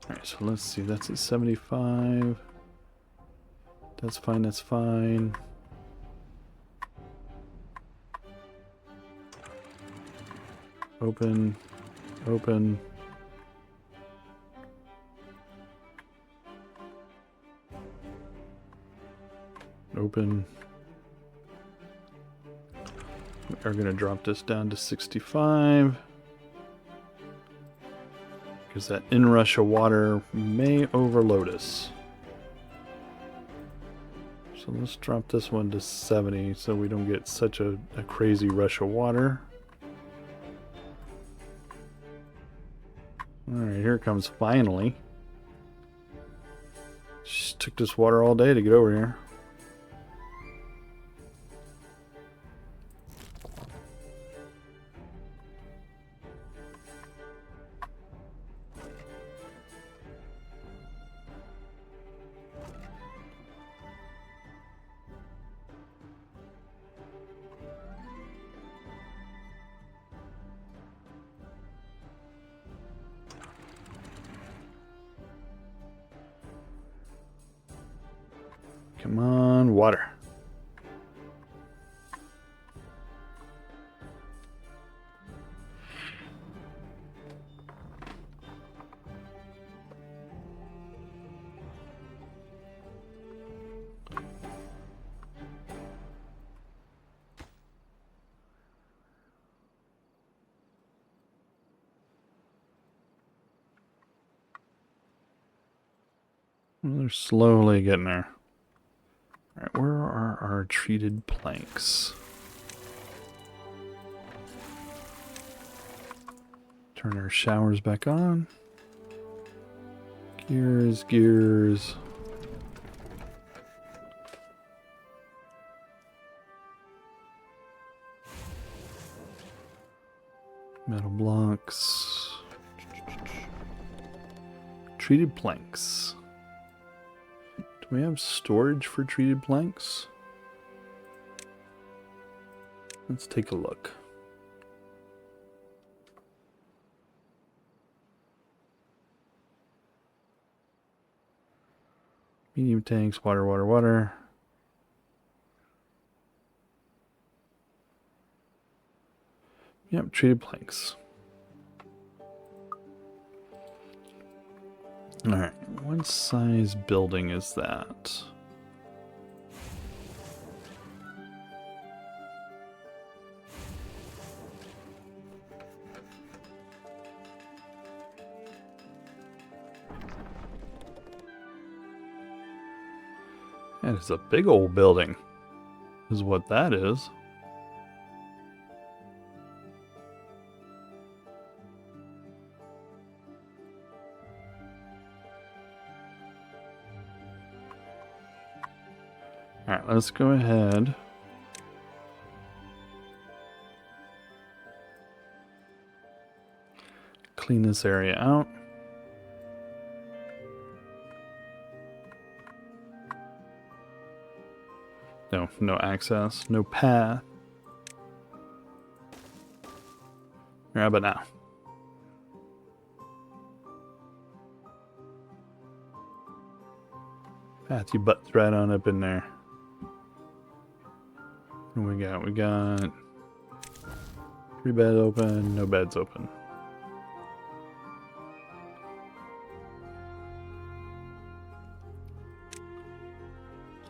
Alright, so let's see. That's at 75. That's fine, that's fine. Open. Open. Open. We are going to drop this down to 65. Because that inrush of water may overload us. So let's drop this one to 70 so we don't get such a crazy rush of water. Alright, here it comes finally. Just took this water all day to get over here. Come on, water. They're slowly getting there. Alright, where are our treated planks? Turn our showers back on. Gears, gears. Metal blocks. Treated planks. Do we have storage for treated planks? Let's take a look. Medium tanks, water, water, water. Yep, treated planks. Alright, what size building is that? That is a big old building, is what that is. Alright, let's go ahead. clean this area out. No, no access, no path. How about now? Path you butts right on up in there. What do we got? We got 3 beds open, no beds open.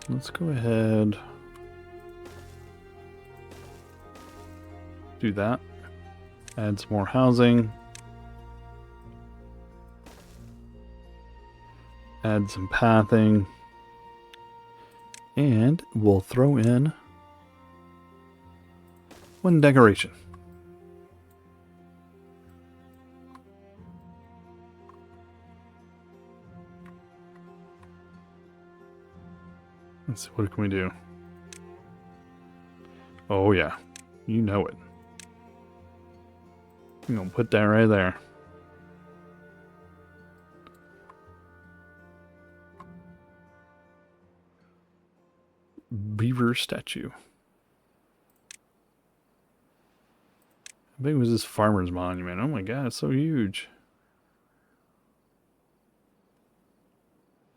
Let's go ahead. Do that. Add some more housing. Add some pathing. And we'll throw in 1 decoration. Let's see, what can we do? Oh yeah, you know it. I'm gonna put that right there. Beaver statue. How big was this farmer's monument? Oh my god, it's so huge.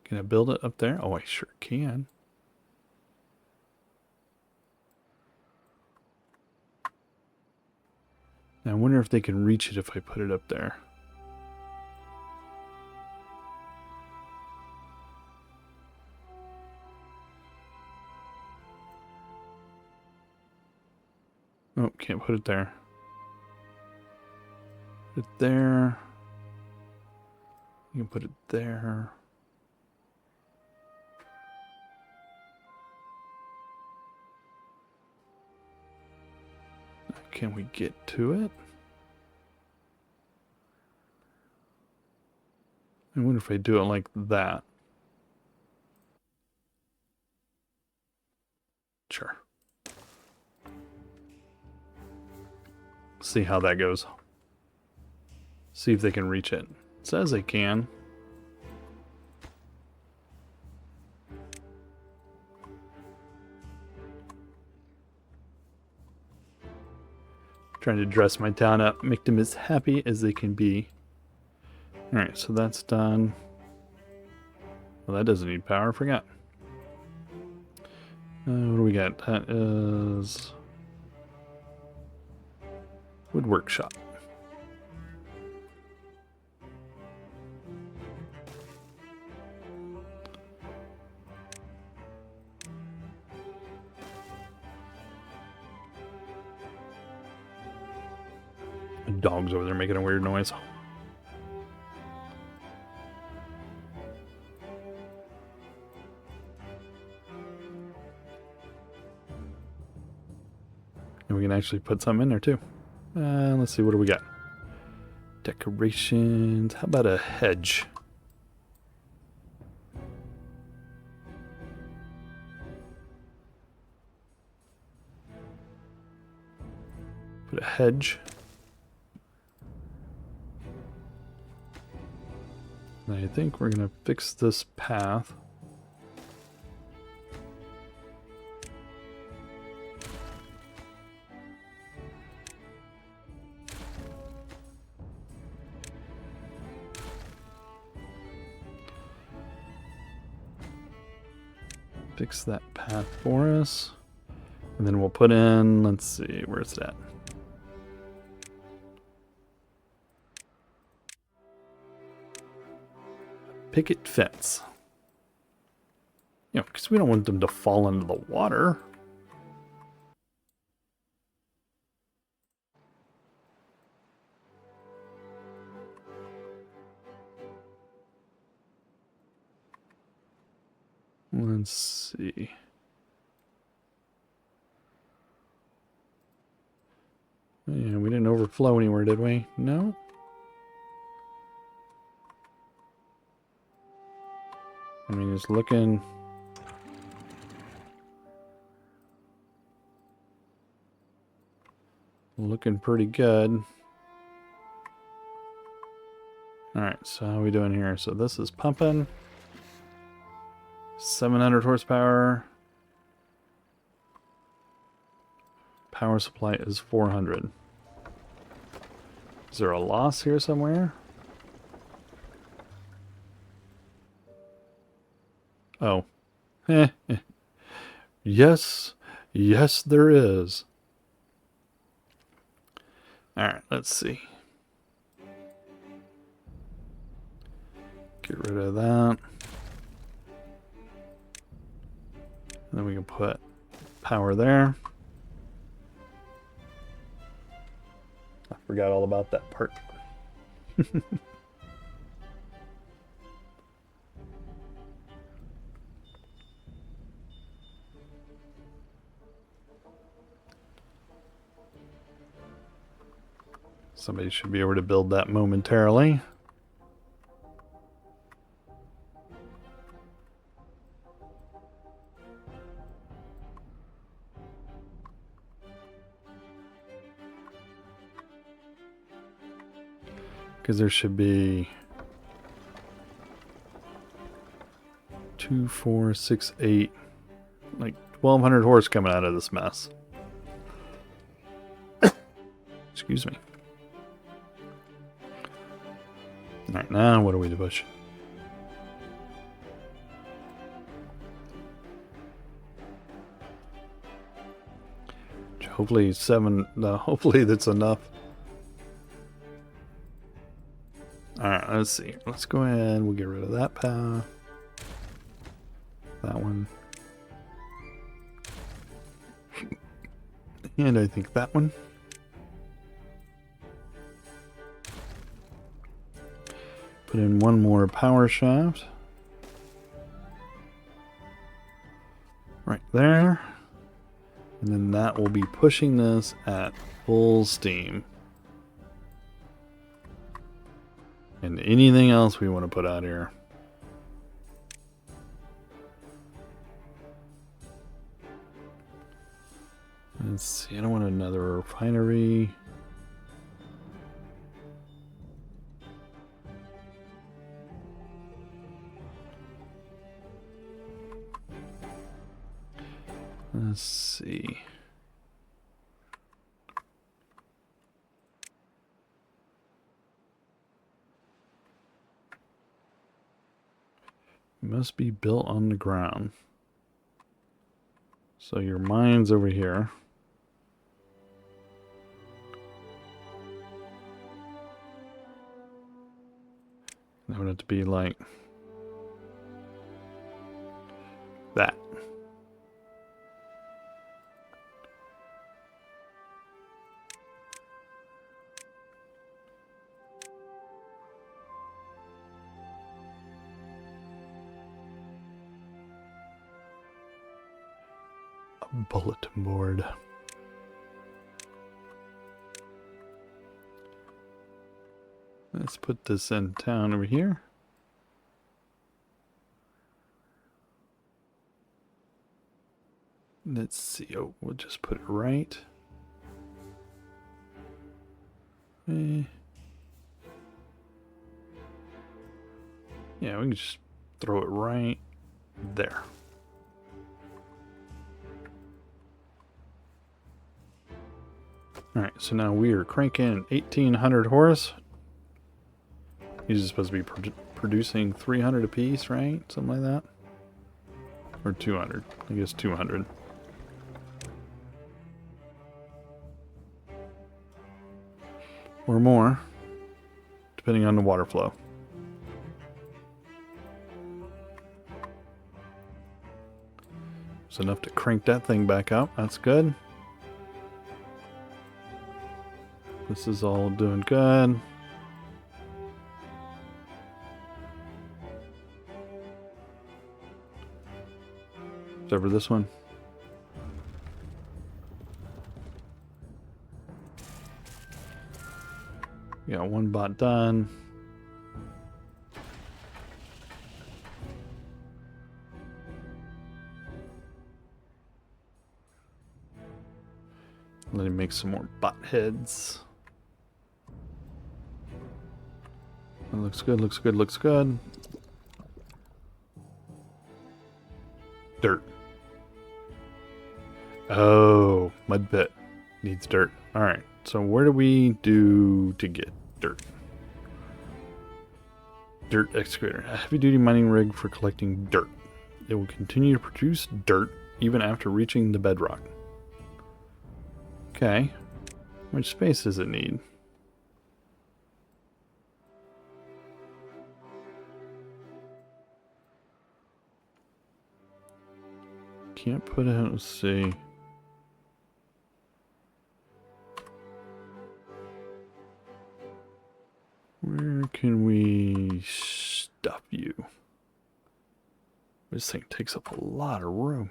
Can I build it up there? Oh, I sure can. Now, I wonder if they can reach it if I put it up there. Oh, can't put it there. Put it there. You can put it there. Can we get to it? I wonder if I do it like that. Sure. See how that goes. See if they can reach it. It says they can. Trying to dress my town up, make them as happy as they can be. Alright, so that's done. Well, that doesn't need power, forgot. What do we got? That is wood workshop. The dog's over there making a weird noise. And we can actually put something in there too. Let's see, what do we got? Decorations. How about a hedge? Put a hedge. And I think we're going to fix this path. Fix that path for us. And then we'll put in, let's see, where's it at? Picket fence. You know, because we don't want them to fall into the water. Let's see. Yeah, we didn't overflow anywhere, did we? No. I mean, it's looking pretty good. Alright, so how are we doing here? So this is pumping. 700 horsepower. Power supply is 400. Is there a loss here somewhere? Oh. Yes. Yes, there is. Alright, let's see. Get rid of that. And then we can put power there. I forgot all about that part. Somebody should be able to build that momentarily. Because there should be 2, 4, 6, 8, like 1,200 horse coming out of this mess. Excuse me. Alright, now what do we push? Hopefully hopefully that's enough. Alright, let's see. Let's go ahead, we'll get rid of that path. That one. And I think that one. Put in one more power shaft. Right there. And then that will be pushing this at full steam. And anything else we want to put out here. Let's see, I don't want another refinery. Let's see. Must be built on the ground. So your mine's over here. I want it to be like that. A bulletin board. Let's put this in town over here. Let's see. Oh, we'll just put it right. Yeah, we can just throw it right there. Alright, so now we are cranking 1,800 horse. These are supposed to be producing 300 apiece, right? Something like that. Or 200. I guess 200. Or more, depending on the water flow. It's enough to crank that thing back up. That's good. This is all doing good. Except for this one. We got one bot done. Let me make some more bot heads. That looks good, looks good, looks good. Dirt. Oh, mud pit. Needs dirt. Alright, so where do we do to get dirt? Dirt excavator. A heavy duty mining rig for collecting dirt. It will continue to produce dirt even after reaching the bedrock. Okay. How much space does it need? Can't put it, let's see. Where can we stuff you? This thing takes up a lot of room.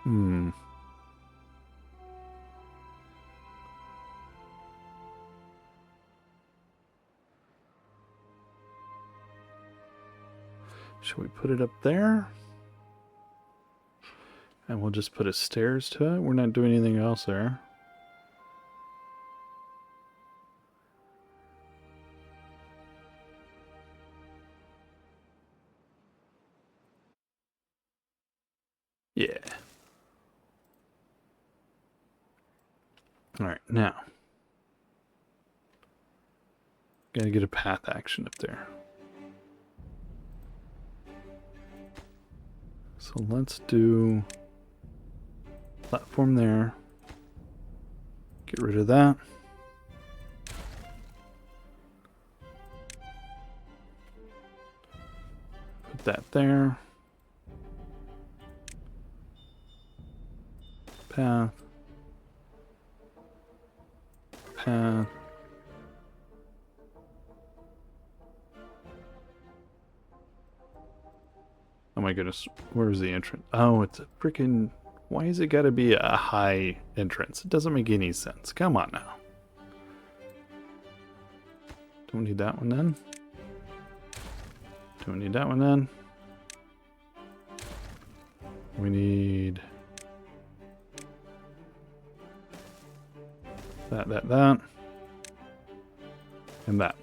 Hmm. Should we put it up there? And we'll just put a stairs to it. We're not doing anything else there. Yeah. Alright, now. Gotta get a path action up there. So let's do platform there. Get rid of that. Put that there. Path. Path. Oh my goodness, where's the entrance? Oh, it's a freaking... Why is it gotta be a high entrance? It doesn't make any sense. Come on now. Don't need that one then. Don't need that one then. We need... that. And that.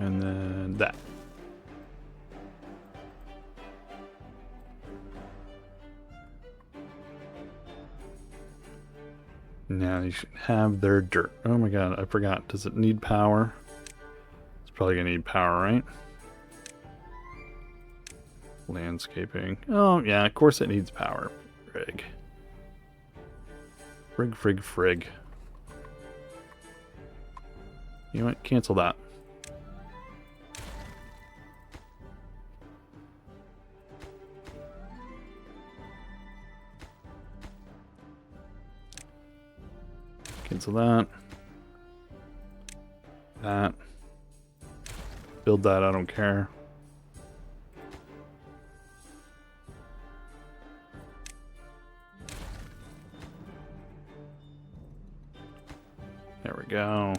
And then that. Now you should have their dirt. Oh my god, I forgot. Does it need power? It's probably gonna need power, right? Landscaping. Oh yeah, of course it needs power. Frig. Frig. You know what? Cancel that. Cancel that. That. Build that, I don't care. There we go.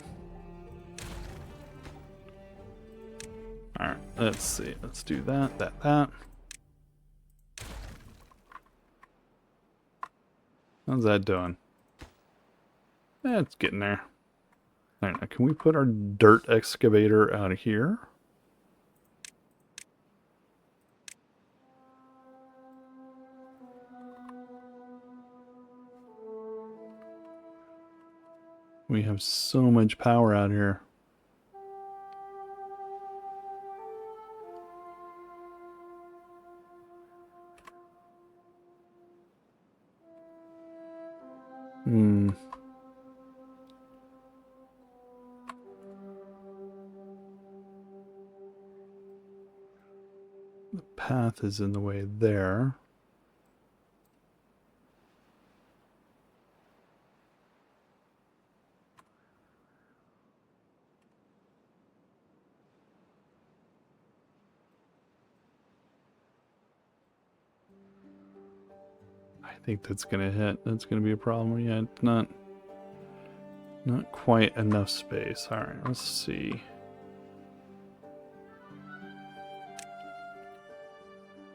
Alright, let's see. Let's do that. How's that doing? It's getting there. Alright, now can we put our dirt excavator out of here? We have so much power out here. The path is in the way there. think that's gonna hit. That's gonna be a problem. Yeah, it's not quite enough space. All right, let's see.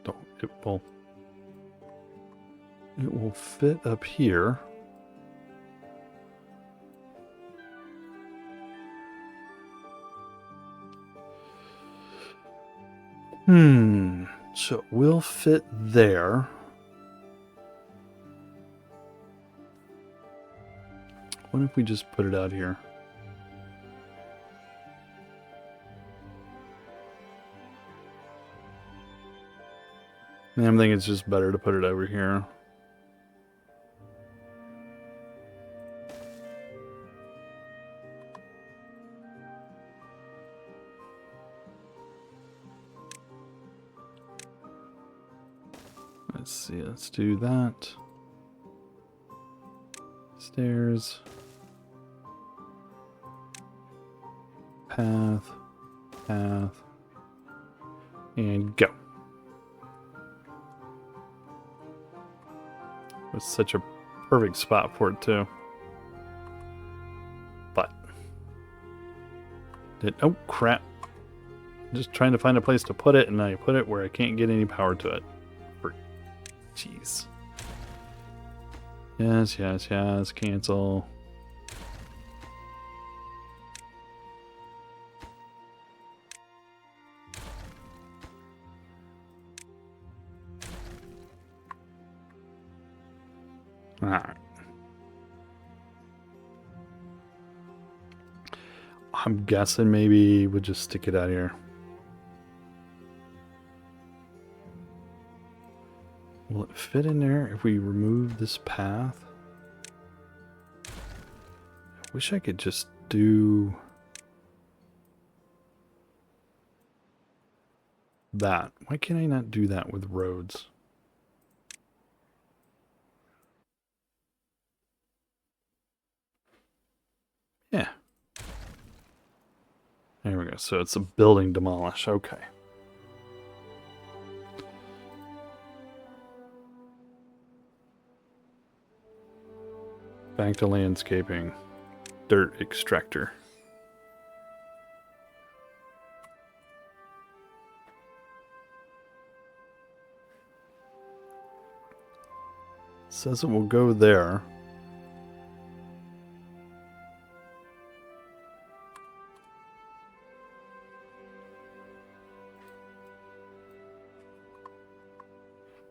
Don't it will fit up here. So it will fit there. What if we just put it out here? I think it's just better to put it over here. Let's see, let's do that. Stairs. Path. And go. It's such a perfect spot for it too. But oh crap. Just trying to find a place to put it, and I put it where I can't get any power to it. Jeez. Yes, cancel. Alright. I'm guessing maybe we'll just stick it out here. Will it fit in there if we remove this path? I wish I could just do that. Why can I not do that with roads? Yeah. There we go. So it's a building demolish. Okay. Back to landscaping. Dirt extractor. Says it will go there.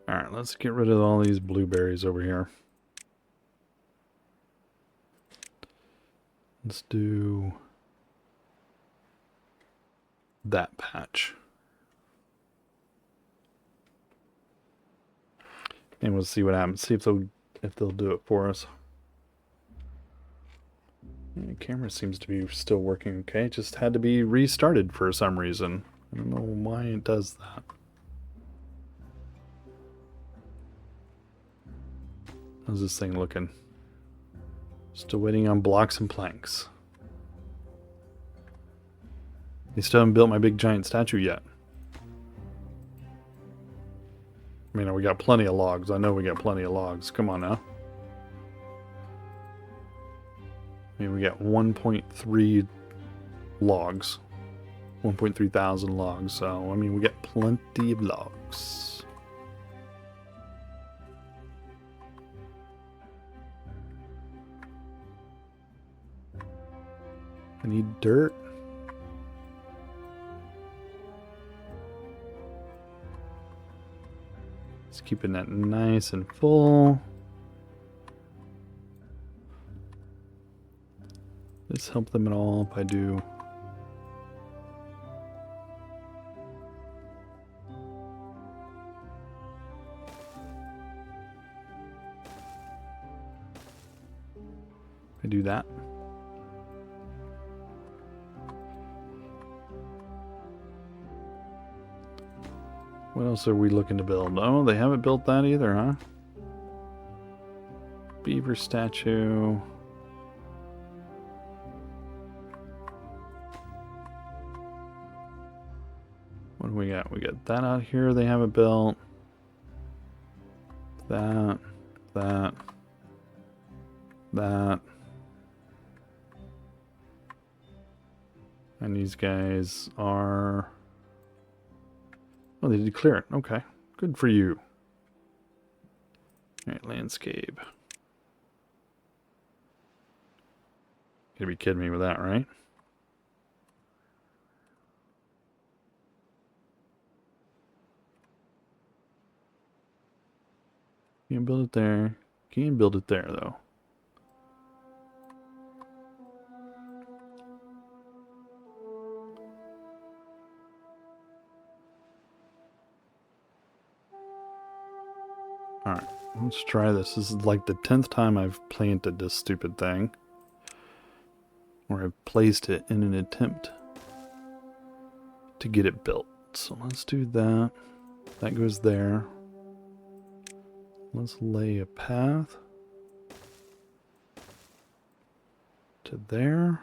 Alright, let's get rid of all these blueberries over here. Let's do that patch. And we'll see what happens. See if they'll do it for us. The camera seems to be still working okay. It just had to be restarted for some reason. I don't know why it does that. How's this thing looking? Still waiting on blocks and planks. They still haven't built my big giant statue yet. I mean, we got plenty of logs. I know we got plenty of logs. Come on now. I mean, we got 1.3 logs. 1.3 thousand logs. So, I mean, we got plenty of logs. I need dirt. Just keeping that nice and full. Does this help them at all if I do? I do that. What else are we looking to build? Oh, they haven't built that either, huh? Beaver statue. What do we got? We got that out here they haven't built. That. that. That. And these guys are... Oh, they did clear it. Okay. Good for you. Alright, landscape. You gotta be kidding me with that, right? Can't build it there. Can't build it there, though. Alright, let's try this. This is like the 10th time I've planted this stupid thing. Or I've placed it in an attempt to get it built. So let's do that. That goes there. Let's lay a path to there.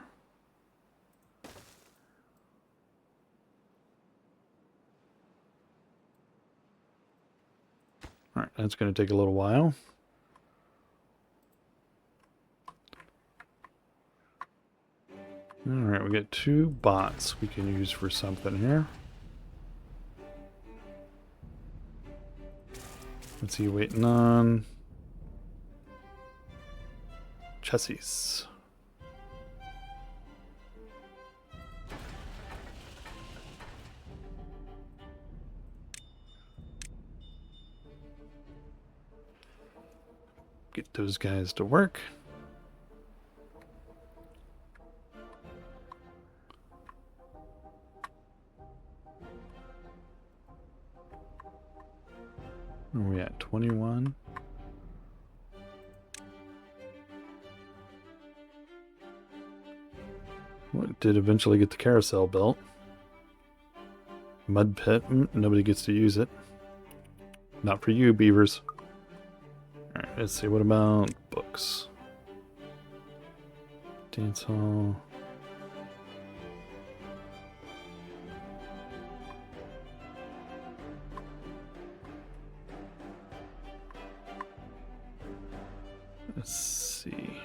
Alright, that's going to take a little while. Alright, we got 2 bots we can use for something here. What's he waiting on? Chessies. Get those guys to work. Where are we at? 21. Well, it did eventually get the carousel built. Mud pit. Nobody gets to use it. Not for you, beavers. Alright, let's see. What about books? Dance hall. Let's see.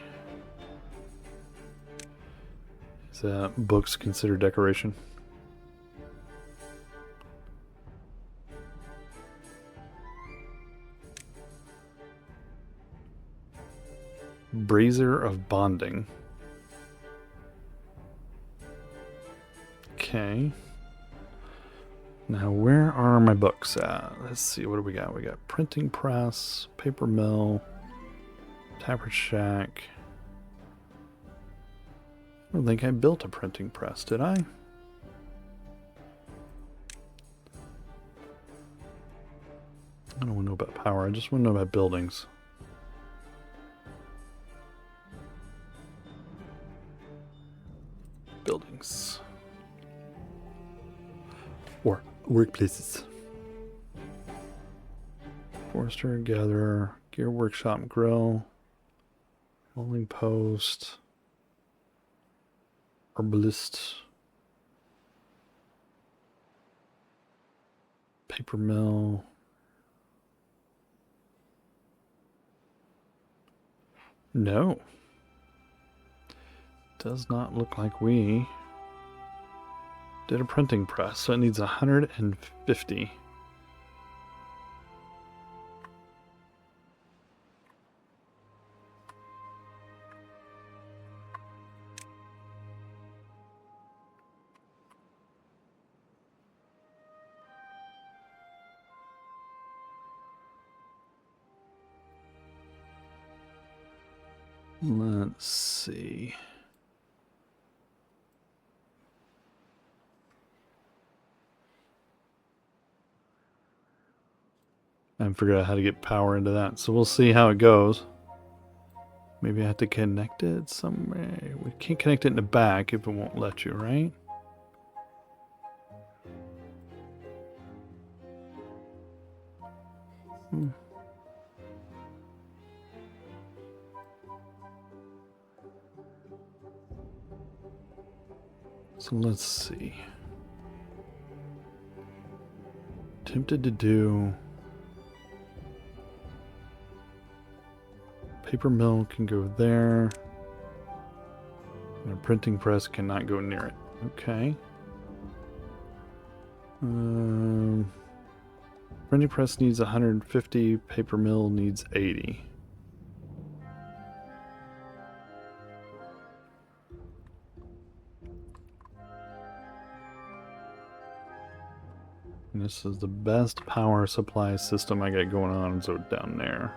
Is that books considered decoration? Brazier of Bonding. Okay. Now, where are my books at? Let's see, what do we got? We got printing press, paper mill, tapper shack. I don't think I built a printing press, did I? I don't want to know about power, I just want to know about buildings. Buildings. Or workplaces. Forester, gatherer, gear workshop, grill, rolling post, herbalist, paper mill. No. Does not look like we did a printing press, so it needs 150. Let's see. I haven't figured out how to get power into that, so we'll see how it goes. Maybe I have to connect it somewhere. We can't connect it in the back if it won't let you, right? So let's see. Tempted to do paper mill can go there. And a printing press cannot go near it. Okay. Printing press needs 150, paper mill needs 80. And this is the best power supply system I got going on, so down there.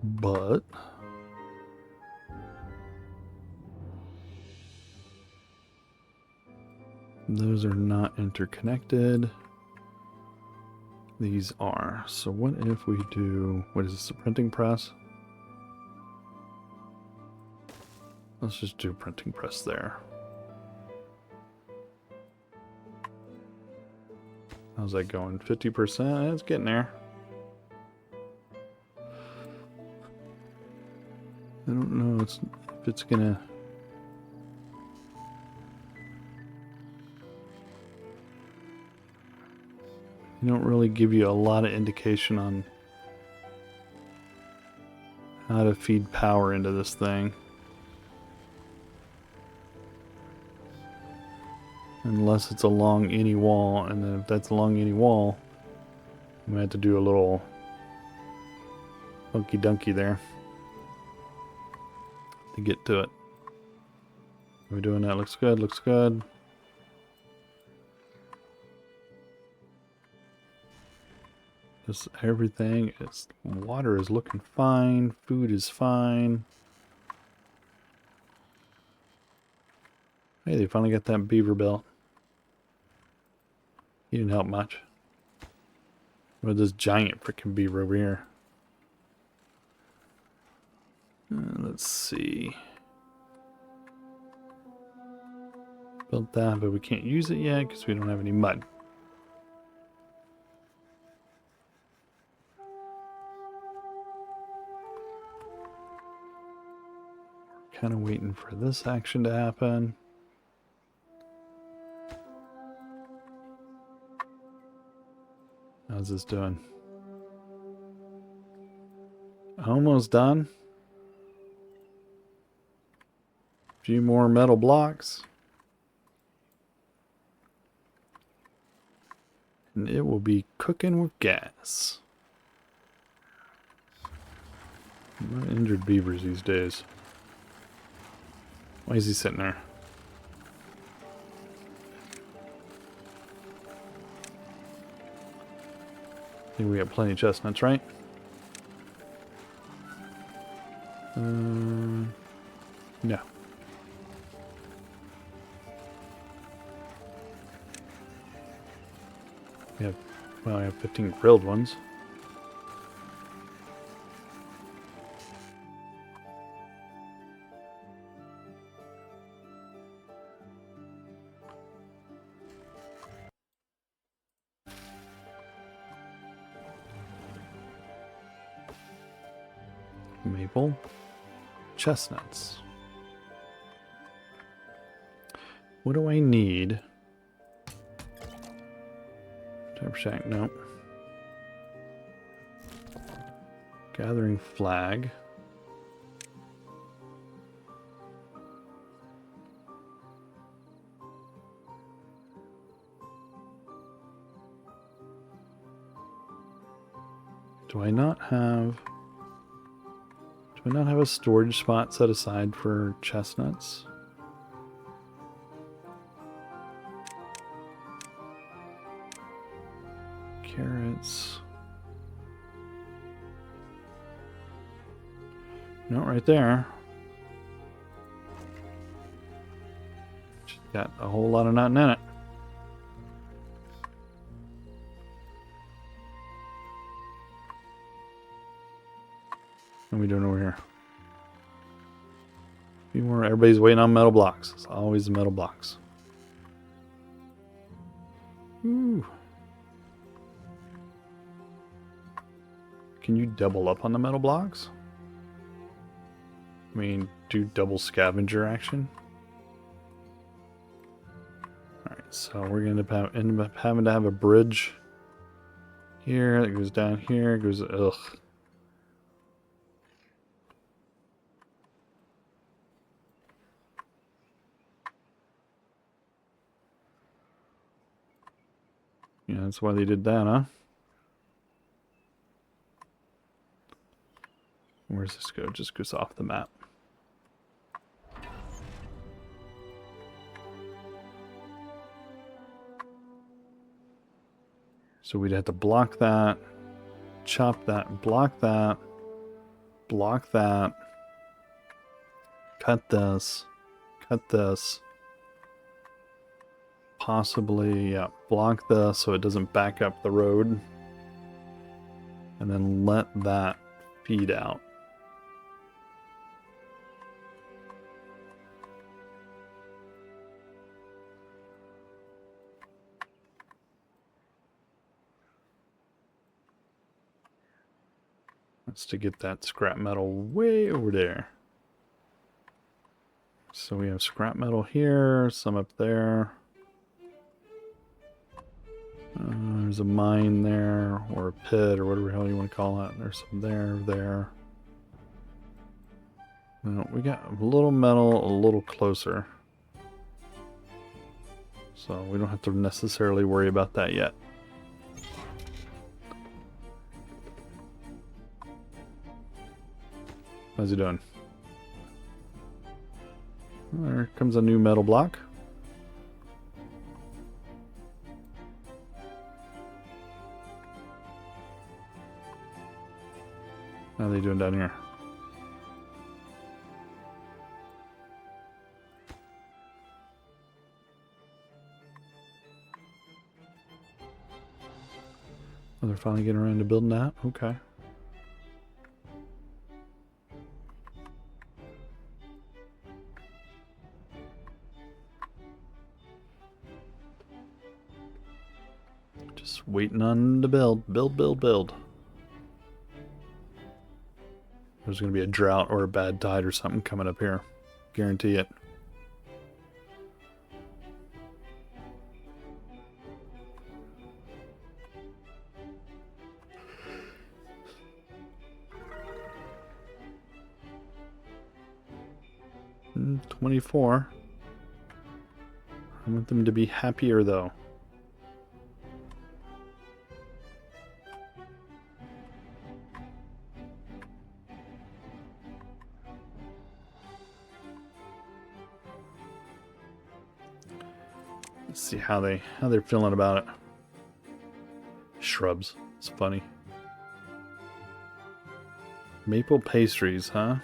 But those are not interconnected. These are. So what if we do, what is this, a printing press? Let's just do printing press there. How's that going? 50%? It's getting there. I don't know if it's gonna... They don't really give you a lot of indication on how to feed power into this thing. Unless it's along any wall, and then if that's along any wall, we might have to do a little funky dunky there to get to it. We're doing that. Looks good, looks good. Just everything is, water is looking fine, food is fine. Hey, they finally got that beaver belt. He didn't help much. With this giant freaking beaver over here. Let's see. Built that, but we can't use it yet because we don't have any mud. Kind of waiting for this action to happen. How's this doing? Almost done. A few more metal blocks. And it will be cooking with gas. Not injured beavers these days. Why is he sitting there? I think we got plenty of chestnuts, right? No. We have, well, I have 15 grilled ones. Maple, chestnuts. What do I need? Type shack, no. Gathering flag. Do I not have a storage spot set aside for chestnuts? Carrots. No, right there. Just got a whole lot of nothing in it. What are we doing over here? A few more. Everybody's waiting on metal blocks. It's always the metal blocks. Ooh. Can you double up on the metal blocks? I mean, do double scavenger action? Alright, so we're going to end up having to have a bridge here that goes down here. Goes, ugh. Yeah, that's why they did that, huh? Where does this go? It just goes off the map. So we'd have to block that, chop that, block that, block that, cut this, possibly, yeah, block this so it doesn't back up the road, and then let that feed out. That's to get that scrap metal way over there. So we have scrap metal here, some up there. There's a mine there, or a pit, or whatever the hell you want to call it. There's some there. Well, we got a little metal a little closer. So we don't have to necessarily worry about that yet. How's he doing? There comes a new metal block. How are they doing down here? Oh, they're finally getting around to building that? Okay. Just waiting on to build. Build. There's going to be a drought or a bad tide or something coming up here. Guarantee it. Mm, 24. I want them to be happier though. Let's see how they're feeling about it. Shrubs. It's funny. Maple pastries, huh?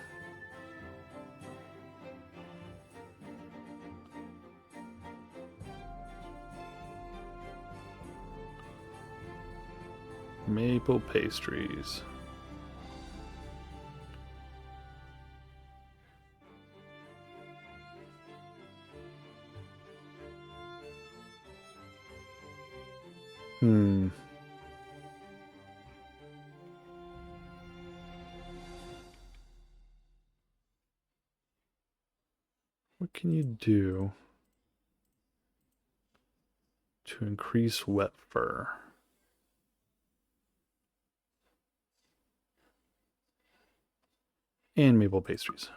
Maple pastries. What can you do to increase wet fur? And maple pastries.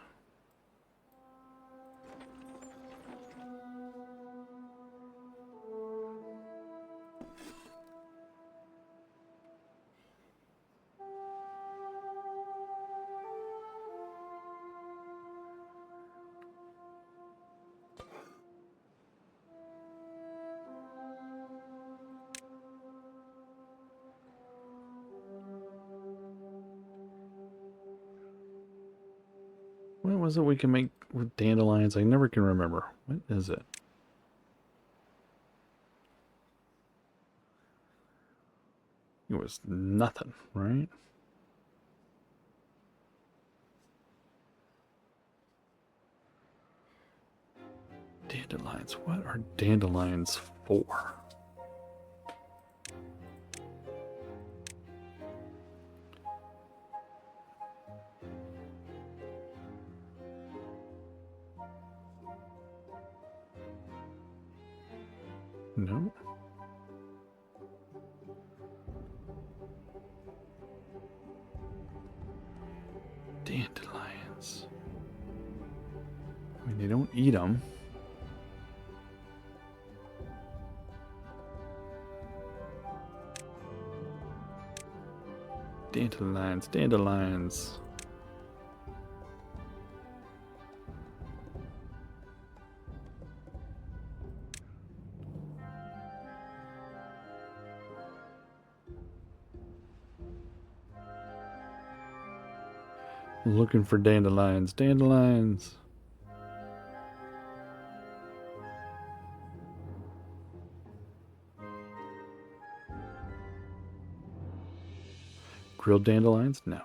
What was it we can make with dandelions? I never can remember. What is it? It was nothing, right? Dandelions. What are dandelions for? No. Dandelions. I mean, they don't eat them. Dandelions, dandelions. Looking for dandelions, dandelions. Grilled dandelions? No.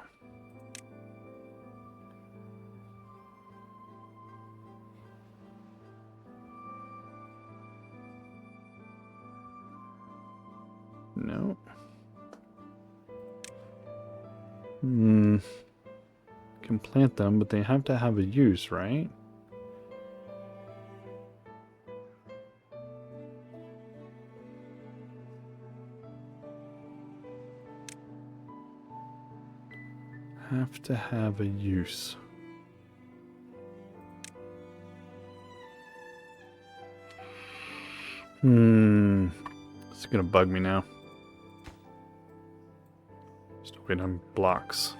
No. Can plant them, but they have to have a use, right? Have to have a use. It's gonna bug me now. Just wait on blocks.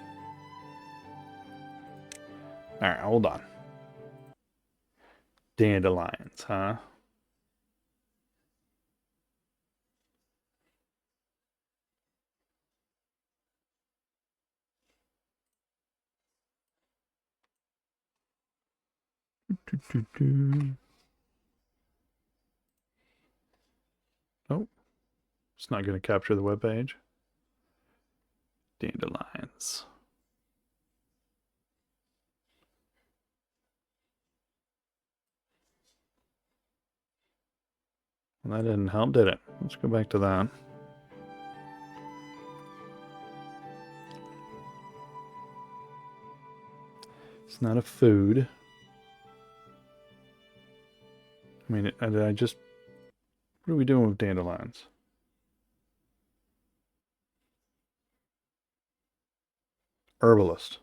Alright, hold on. Dandelions, huh? Oh, it's not going to capture the web page. Dandelions. Well, that didn't help, did it? Let's go back to that. It's not a food. I mean, did I just... What are we doing with dandelions? Herbalist.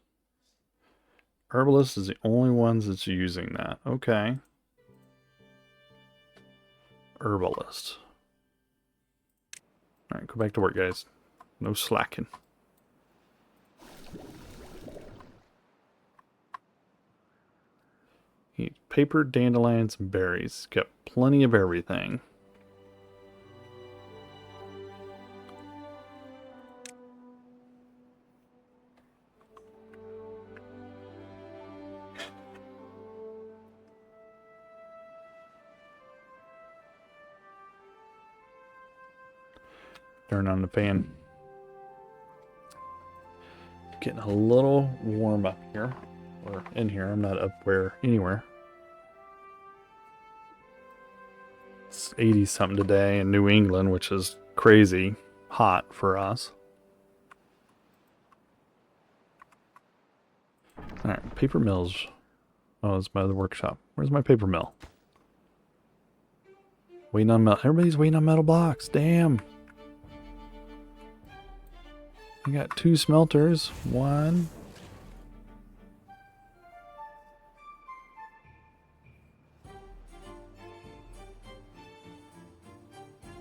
Herbalist is the only ones that's using that. Okay. Herbalist. Alright, go back to work, guys. No slacking. Eat paper, dandelions, and berries. Got plenty of everything. Turn on the fan. Getting a little warm up here. Or in here. I'm not up anywhere. It's 80 something today in New England, which is crazy hot for us. Alright, paper mills. Oh, it's my other workshop. Where's my paper mill? Waiting on metal. Everybody's waiting on metal blocks. Damn. I got 2 smelters. 1.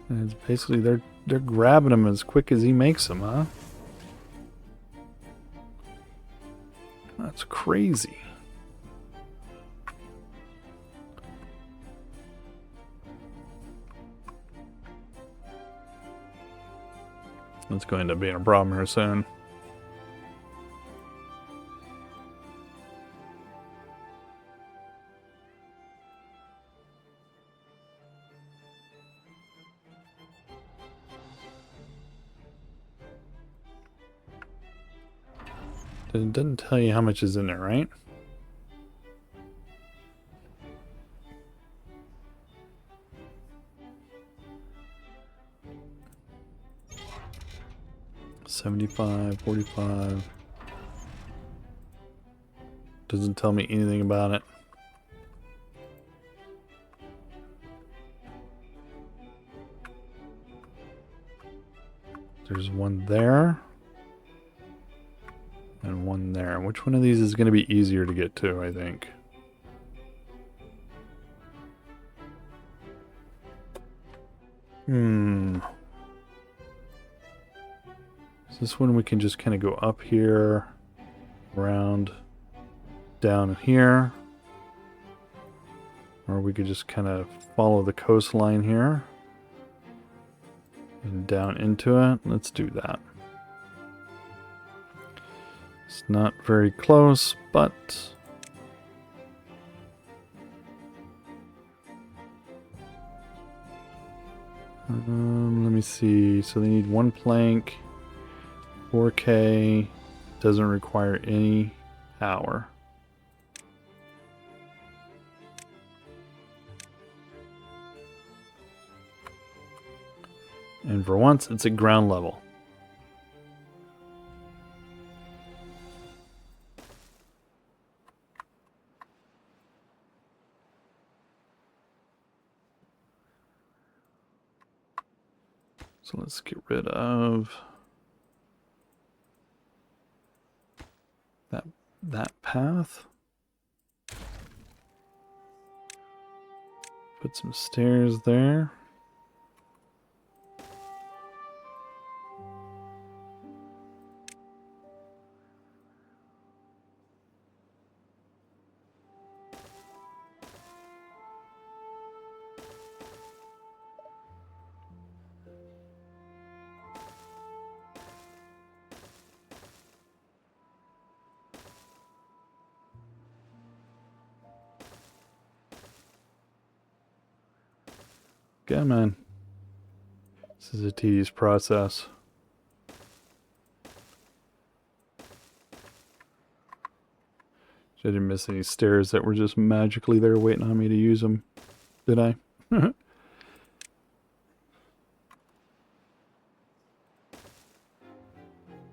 And it's basically they're grabbing them as quick as he makes them, huh? That's crazy. That's going to end up being a problem here soon. It doesn't tell you how much is in there, right? $75, $45. Doesn't tell me anything about it. There's one there. And one there. Which one of these is going to be easier to get to, I think? So this one we can just kind of go up here, around, down here. Or we could just kind of follow the coastline here. And down into it. Let's do that. It's not very close, but... let me see. So they need one plank. 4K. Doesn't require any power. And for once, it's at ground level. So let's get rid of that path. Put some stairs there. Come on. This is a tedious process. I didn't miss any stairs that were just magically there waiting on me to use them, did I?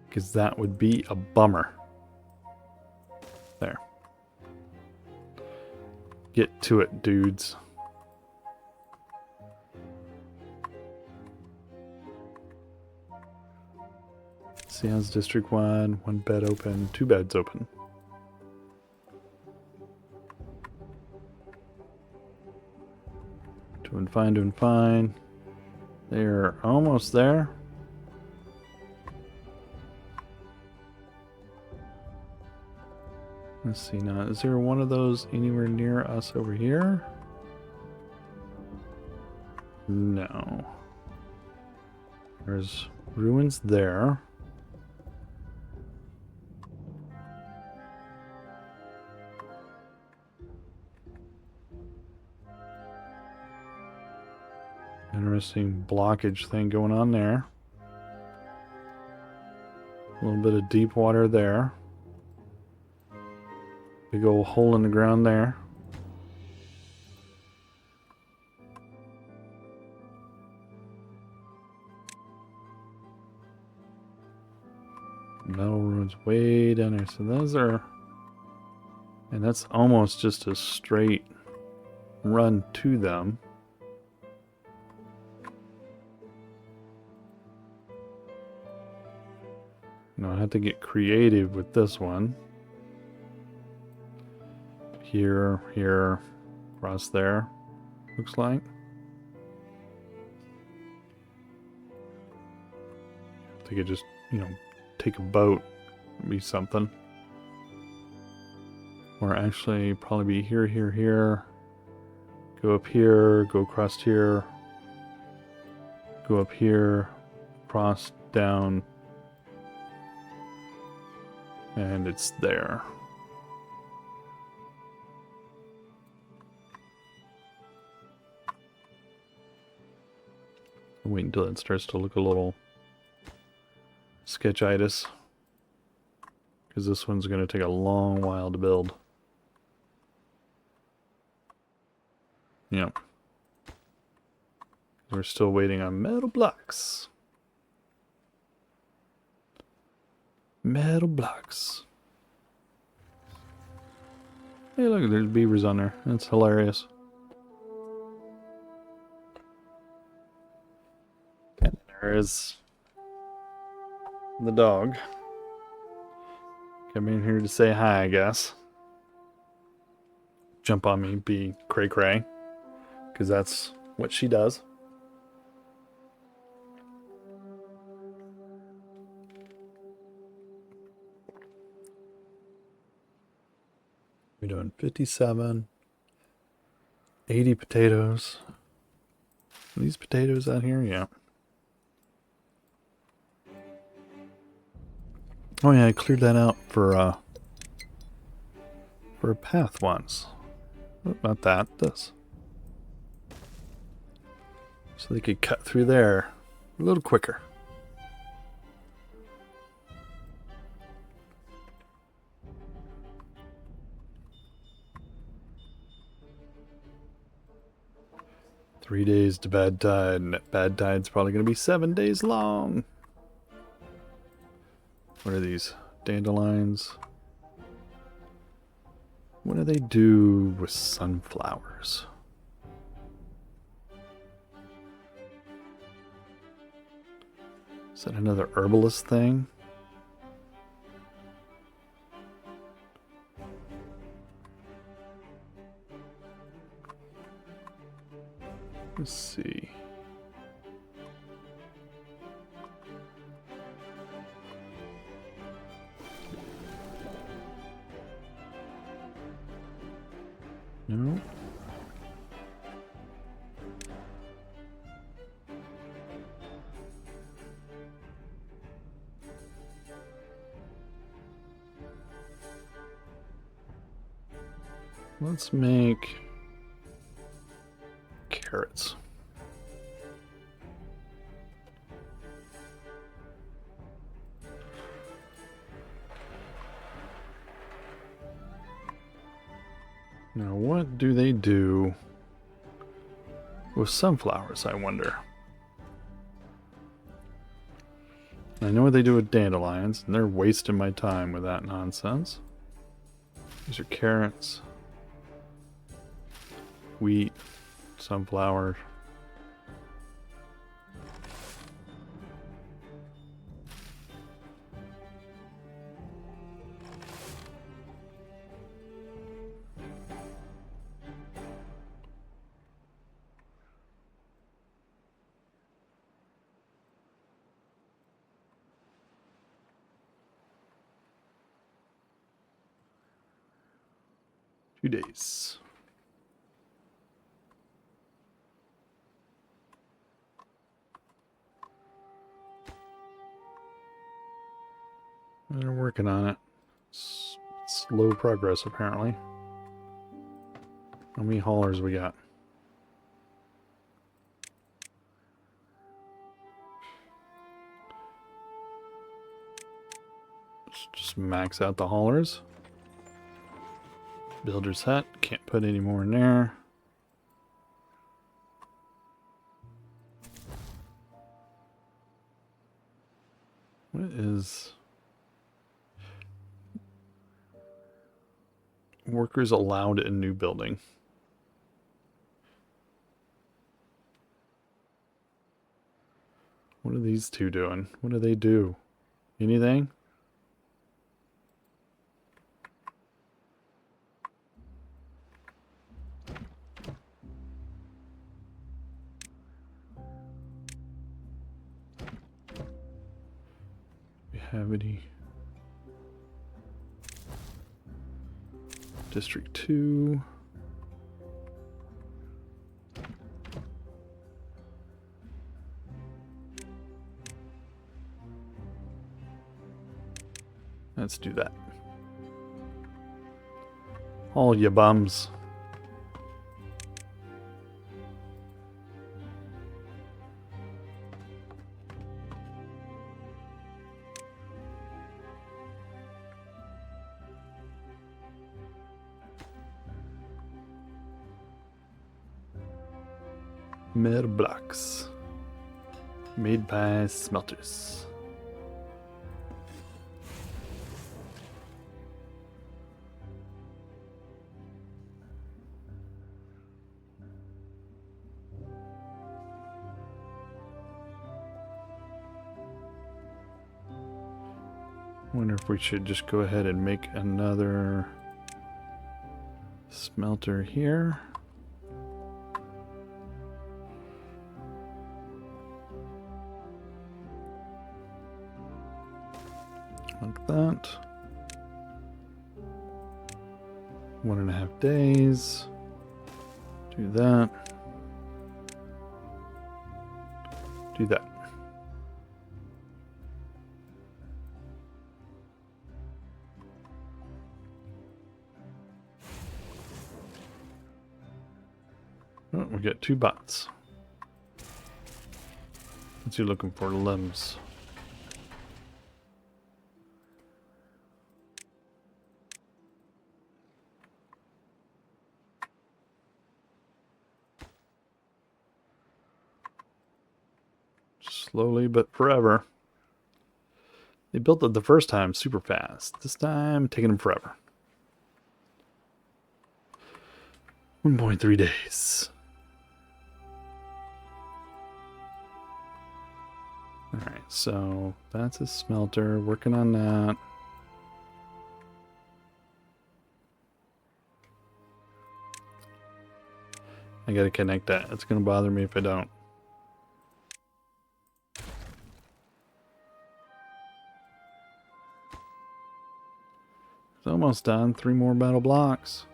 Because that would be a bummer. There. Get to it, dudes. See, how's district wide? One bed open, 2 beds open. Doing fine, doing fine. They're almost there. Let's see now. Is there one of those anywhere near us over here? No. There's ruins there. Interesting blockage thing going on there. A little bit of deep water there. Big old hole in the ground there. Metal ruins way down there. So those are... And that's almost just a straight run to them. Now I have to get creative with this one. Here, here, across there, looks like. I think it just, take a boat, be something. Or actually probably be here, here, here. Go up here, go across here. Go up here, cross, down. And it's there. Wait until it starts to look a little sketchitis. Because this one's going to take a long while to build. Yep. We're still waiting on metal blocks. Metal blocks. Hey, look, there's beavers on there. That's hilarious. And there is the dog. Come in here to say hi, I guess. Jump on me, be cray-cray. Because that's what she does. We're doing 57, 80 potatoes. Are these potatoes out here? Yeah. Oh yeah, I cleared that out for a path once. Not that, this. So they could cut through there a little quicker. Three days to bad tide, and that bad tide's probably going to be 7 days long. What are these? Dandelions. What do they do with sunflowers? Is that another herbalist thing? Let's see. No. Let's make carrots. Now, what do they do with sunflowers, I wonder? I know what they do with dandelions, and they're wasting my time with that nonsense. These are carrots, wheat, sunflower. Days. They're working on it. It's slow progress, apparently. How many haulers we got? Let's just max out the haulers. Builder's hut. Can't put any more in there. What is... Workers allowed in new building. What are these two doing? What do they do? Anything? We have any? District 2. Let's do that. All you bums. Mer blocks. Made by smelters. Wonder if we should just go ahead and make another smelter here. Like that. 1.5 days. Do that. Do that. Oh, we got 2 bots. What's he looking for? Limbs. Slowly but forever. They built it the first time super fast. This time, taking them forever. 1.3 days. Alright, so that's a smelter. Working on that. I gotta connect that. It's gonna bother me if I don't. It's almost done. 3 more metal blocks.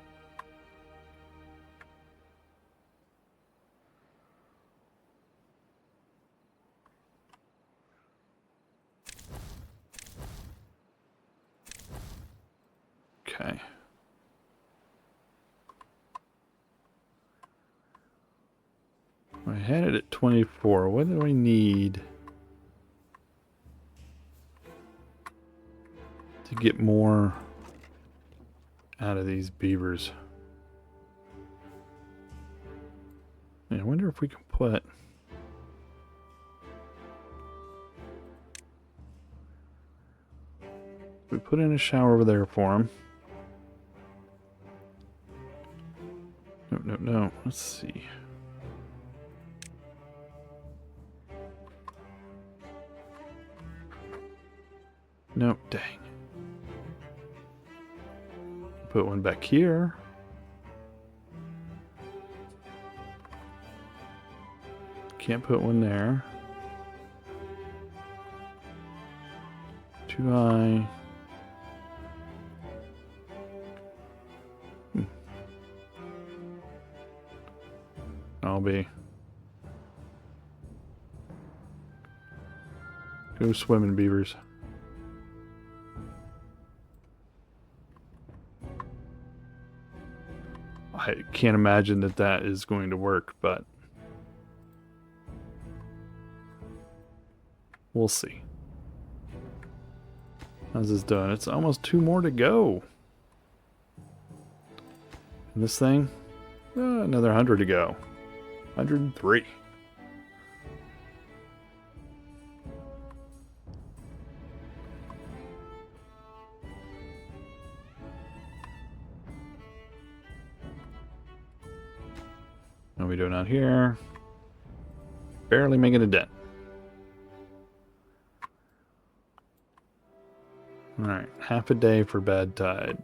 Okay. I had it at 24. What do I need to get more out of these beavers? I wonder if we can put... We put in a shower over there for them. No. Let's see. No, dang. Put one back here. Can't put one there. Too high. I'll be. Go swimming, beavers. I can't imagine that that is going to work, but we'll see. How's this done? It's almost 2 more to go. And this thing, another 100 to go. 103. What are we doing out here? Barely making a dent. Alright, half a day for bad tide.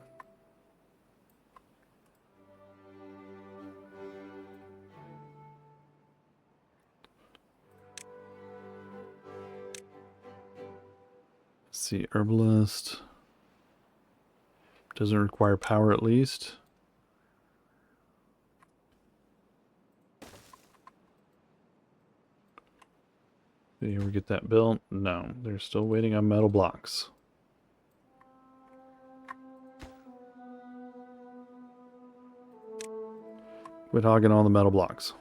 Let's see, herbalist. Doesn't require power at least. Did we get that built? No, they're still waiting on metal blocks. Quit hogging all the metal blocks.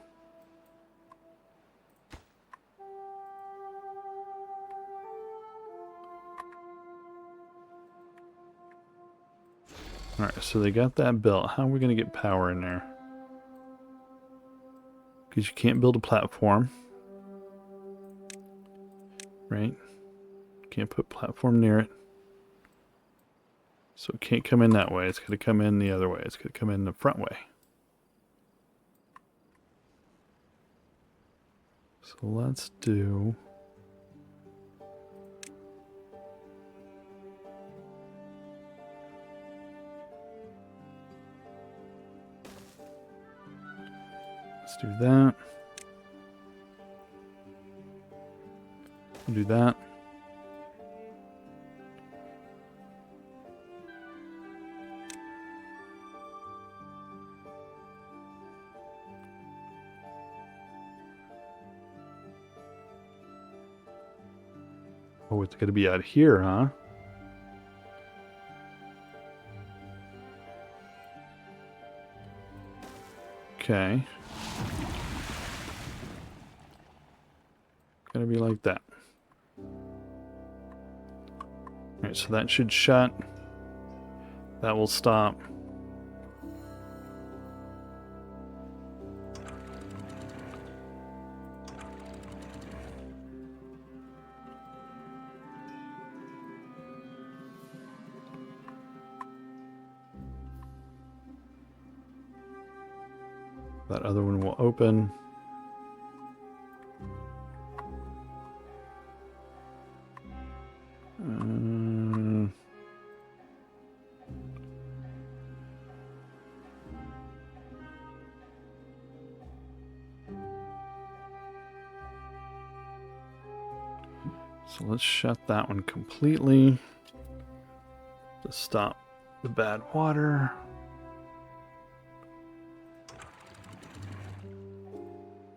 Alright, so they got that built. How are we going to get power in there? Because you can't build a platform. Right? Can't put platform near it. So it can't come in that way. It's going to come in the other way. It's going to come in the front way. So let's do... Let's do that. We'll do that. Oh, it's going to be out here, huh? Okay. Gonna be like that. Alright, so that should shut. That will stop. That other one will open. So let's shut that one completely to stop the bad water.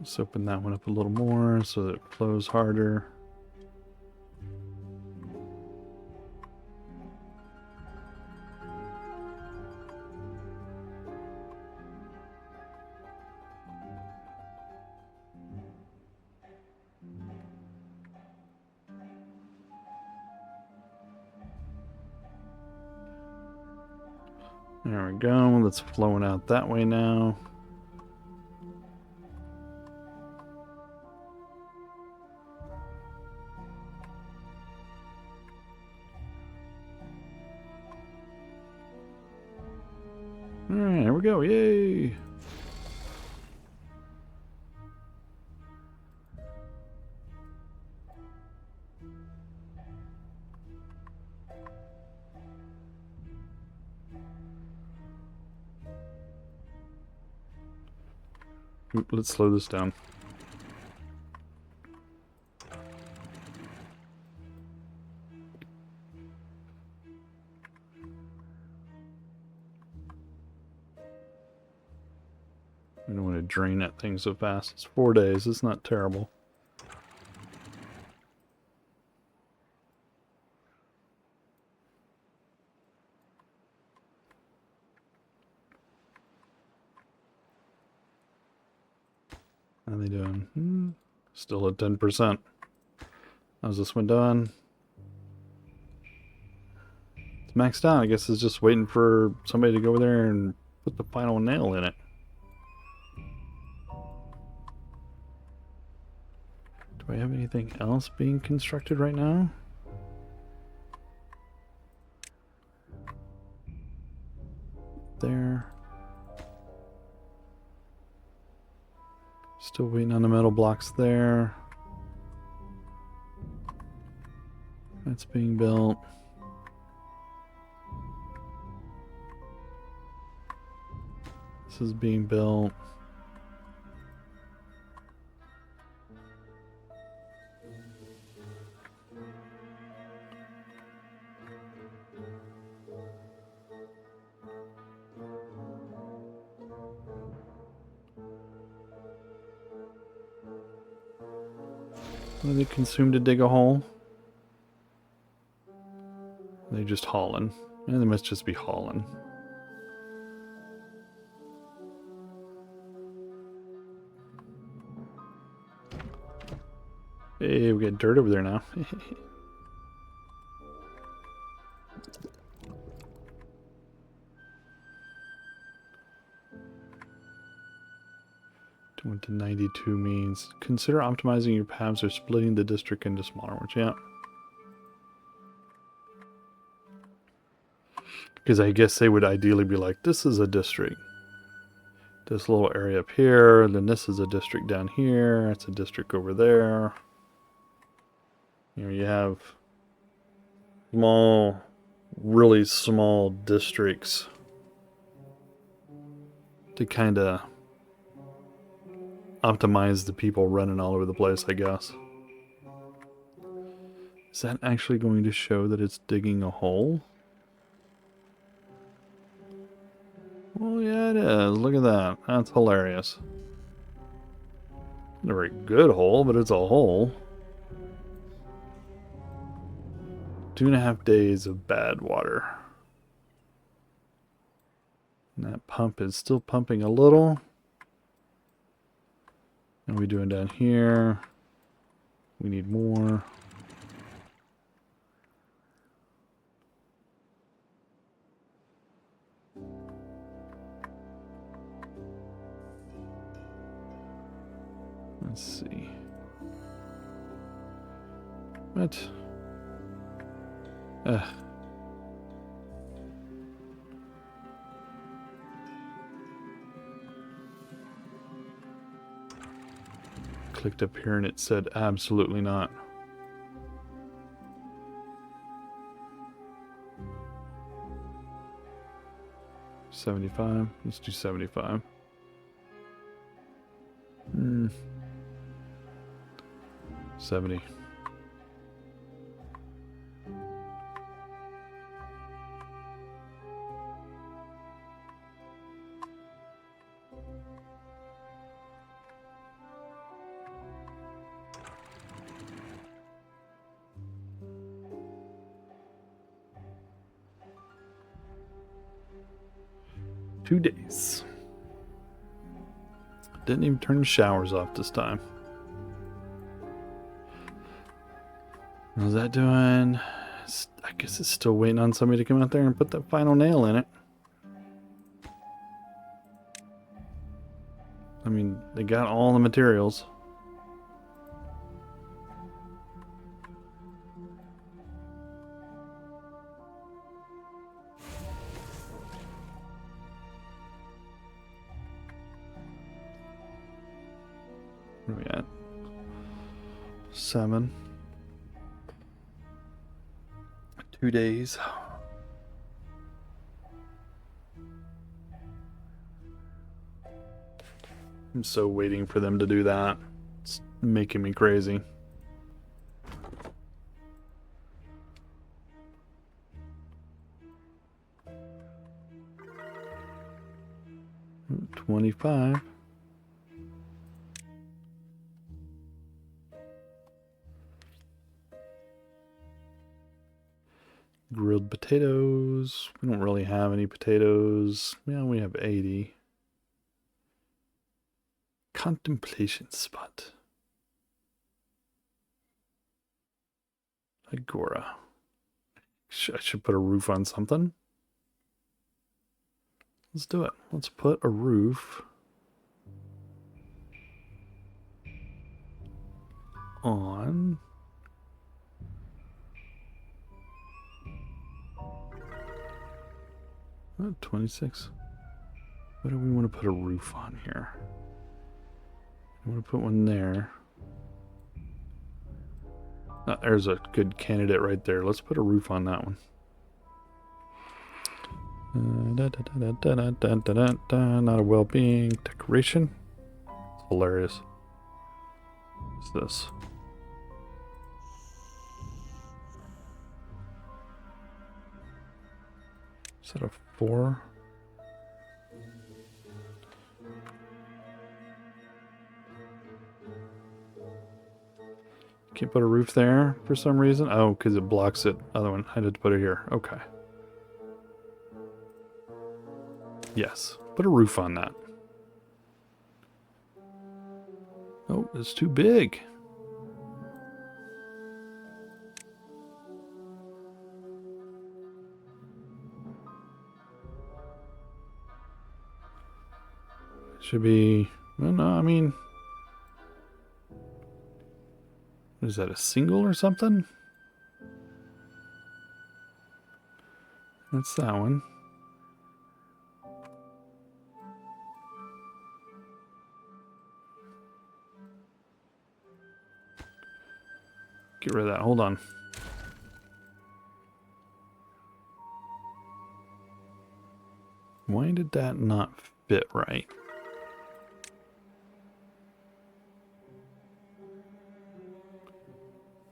Let's open that one up a little more so that it flows harder. There we go. That's flowing out that way now. Alright, here we go. Yay! Oop, let's slow this down. I don't want to drain that thing so fast. It's 4 days. It's not terrible. How are they doing? Still at 10%. How's this one done? It's maxed out. I guess it's just waiting for somebody to go over there and put the final nail in it. Do I have anything else being constructed right now? There. Still waiting on the metal blocks there. That's being built. This is being built. What do they consume to dig a hole? They just hauling. Yeah, they must just be hauling. Hey, we got dirt over there now. 1 to 92 means consider optimizing your paths or splitting the district into smaller ones. Yeah. Because I guess they would ideally be like, this is a district. This little area up here, then this is a district down here, it's a district over there. You know, you have small, really small districts to kind of optimize the people running all over the place, I guess. Is that actually going to show that it's digging a hole? Well, yeah, it is. Look at that. That's hilarious. Not a very good hole, but it's a hole. 2.5 days of bad water. And that pump is still pumping a little. What are we doing down here? We need more. Let's see. What? Clicked up here and it said absolutely not. $75. Let's do 75. 70.2 days. Didn't even turn the showers off this time. How's that doing? I guess it's still waiting on somebody to come out there and put that final nail in it. I mean, they got all the materials. Where are we at? 7. 2 days. I'm so waiting for them to do that. It's making me crazy. $25. Grilled potatoes. We don't really have any potatoes. Yeah, we have 80. Contemplation spot. Agora. I should put a roof on something. Let's do it. Let's put a roof on 26. What do we want to put a roof on here? I want to put one there. There's a good candidate right there. Let's put a roof on that one. Not a well-being decoration. It's hilarious. What's this? Is that a 4? Can't put a roof there for some reason. Oh, because it blocks it. Other one. I had to put it here. Okay. Yes. Put a roof on that. Oh, it's too big. Should be... Well, no, I mean... Is that a single or something? That's that one. Get rid of that. Hold on. Why did that not fit right?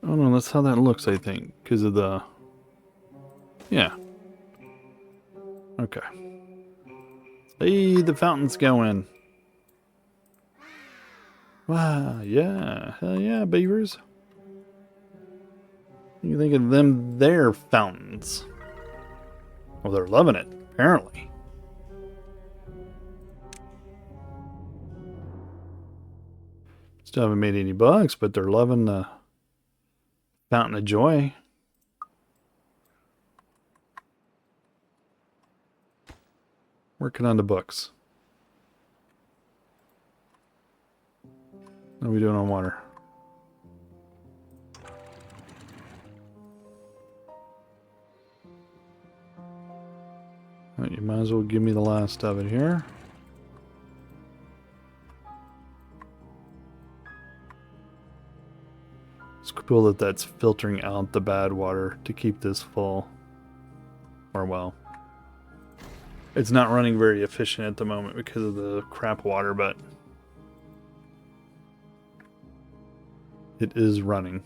Oh no, that's how that looks, I think. Because of the... Yeah. Okay. Hey, the fountain's going. Wow, yeah. Hell yeah, beavers. You think of them, their fountains. Well, they're loving it, apparently. Still haven't made any bucks, but they're loving the Fountain of Joy. Working on the books. What are we doing on water? Right, you might as well give me the last of it here. It's cool that that's filtering out the bad water to keep this full. Or well, it's not running very efficient at the moment because of the crap water, but it is running.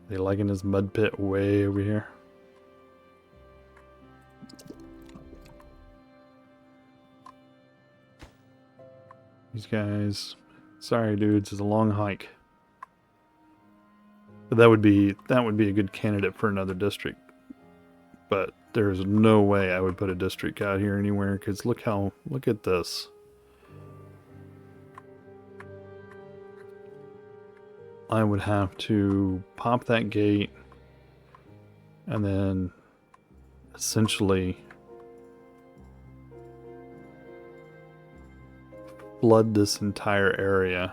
They liking this mud pit way over here. These guys, sorry dudes, it's a long hike. But that would be a good candidate for another district. But there's no way I would put a district out here anywhere, because look at this. I would have to pop that gate and then essentially flood this entire area.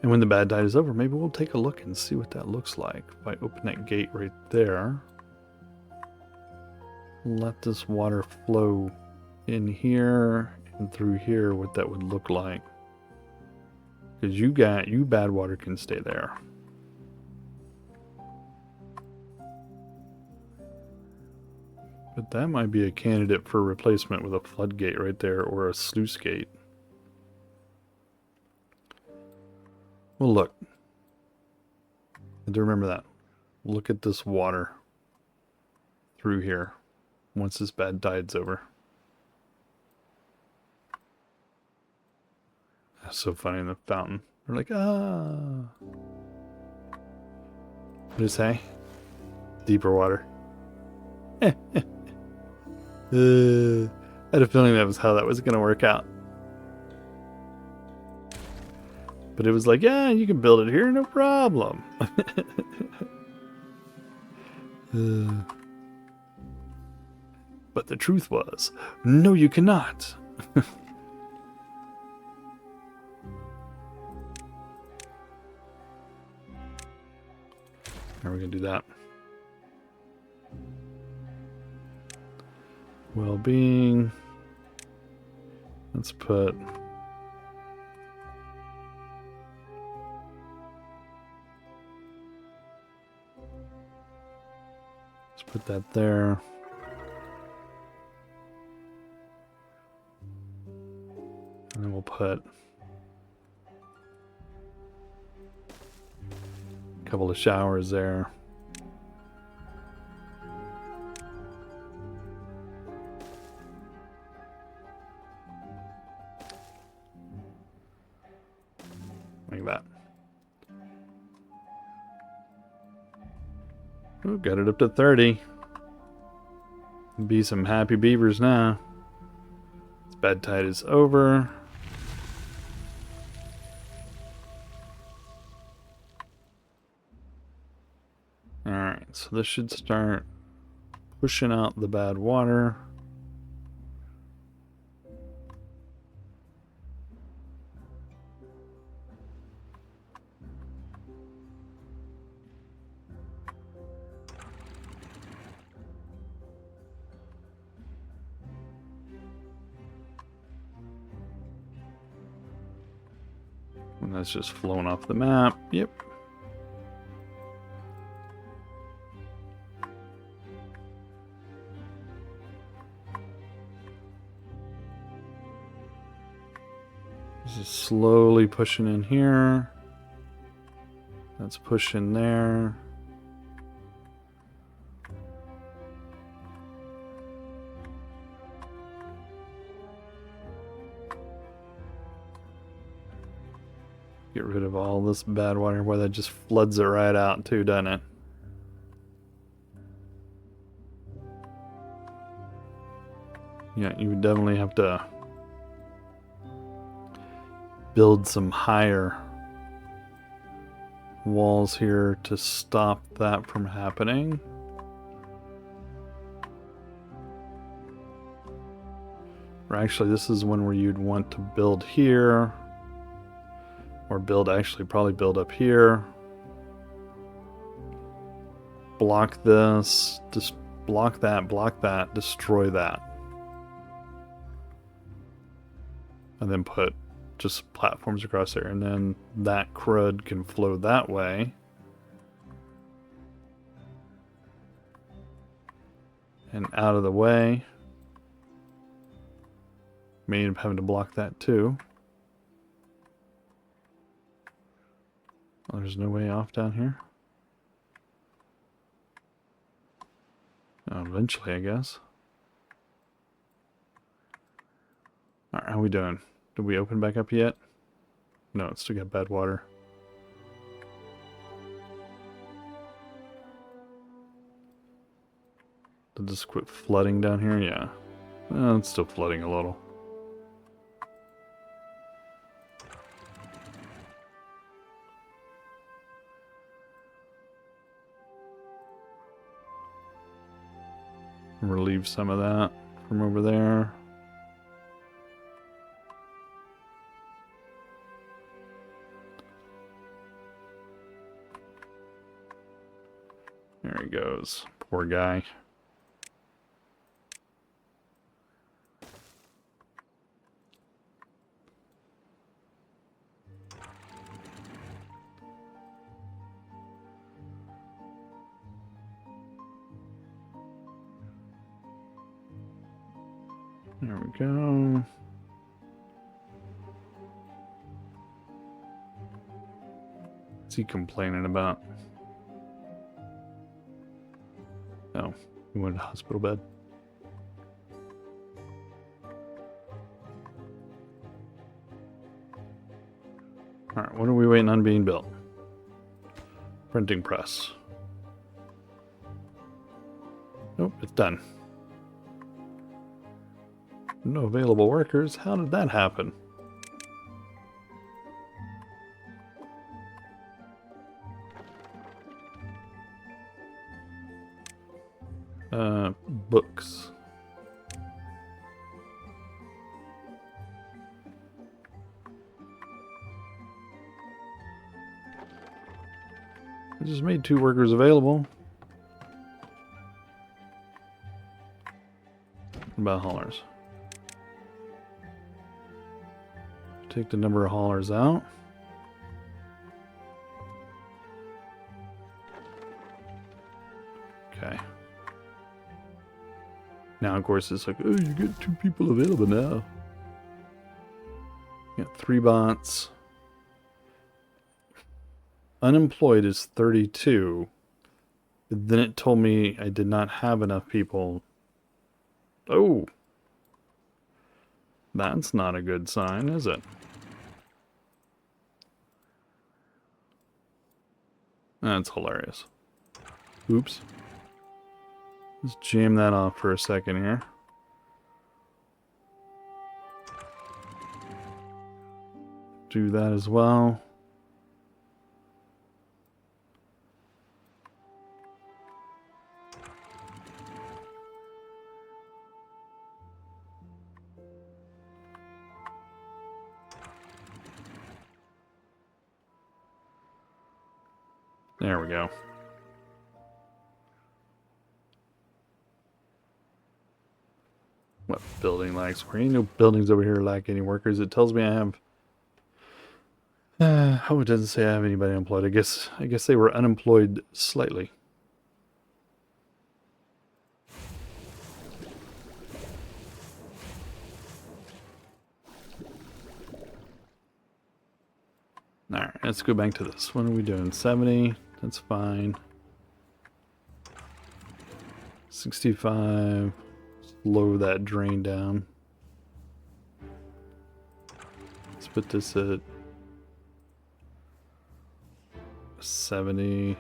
And when the bad tide is over, maybe we'll take a look and see what that looks like. If I open that gate right there, let this water flow in here and through here, what that would look like. Because you bad water can stay there. But that might be a candidate for replacement with a floodgate right there or a sluice gate. Well, look. I do remember that. Look at this water through here once this bad tide's over. That's so funny in the fountain. They're like, ah. What did it say? Deeper water. I had a feeling that was how that was going to work out. But it was like, yeah, you can build it here, no problem. But the truth was, no, you cannot. How are we going to do that? Well-being. Let's put... Put that there. And then we'll put a couple of showers there. Like that. Ooh, got it up to 30. Be some happy beavers now. This bad tide is over. Alright, so this should start pushing out the bad water. And that's just flowing off the map. Yep. This is slowly pushing in here. That's pushing there. Get rid of all this bad water. Boy, that just floods it right out too, doesn't it? Yeah, you would definitely have to build some higher walls here to stop that from happening. Or actually, this is one where you'd want to build here. Or probably build up here. Block this. Just block that, destroy that. And then put just platforms across there. And then that crud can flow that way. And out of the way. May end up having to block that too. Oh, there's no way off down here. Oh, eventually, I guess. Alright, how we doing? Did we open back up yet? No, it's still got bad water. Did this quit flooding down here? Yeah. Well, it's still flooding a little. Relieve some of that from over there. There he goes. Poor guy. There we go. What's he complaining about? Oh, he wanted a hospital bed. Alright, what are we waiting on being built? Printing press. Nope, it's done. No available workers? How did that happen? Books. I just made 2 workers available. What about haulers? Take the number of haulers out. Okay. Now, of course, it's like, oh, you get 2 people available now. You got 3 bots. Unemployed is 32. But then it told me I did not have enough people. Oh. That's not a good sign, is it? That's hilarious. Oops. Let's jam that off for a second here. Do that as well. There we go. What building lacks? There ain't no buildings over here lack any workers. It tells me I have. Oh, it doesn't say I have anybody employed. I guess they were unemployed slightly. Alright, let's go back to this. What are we doing? 70. That's fine. 65. Slow that drain down. Let's put this at 70.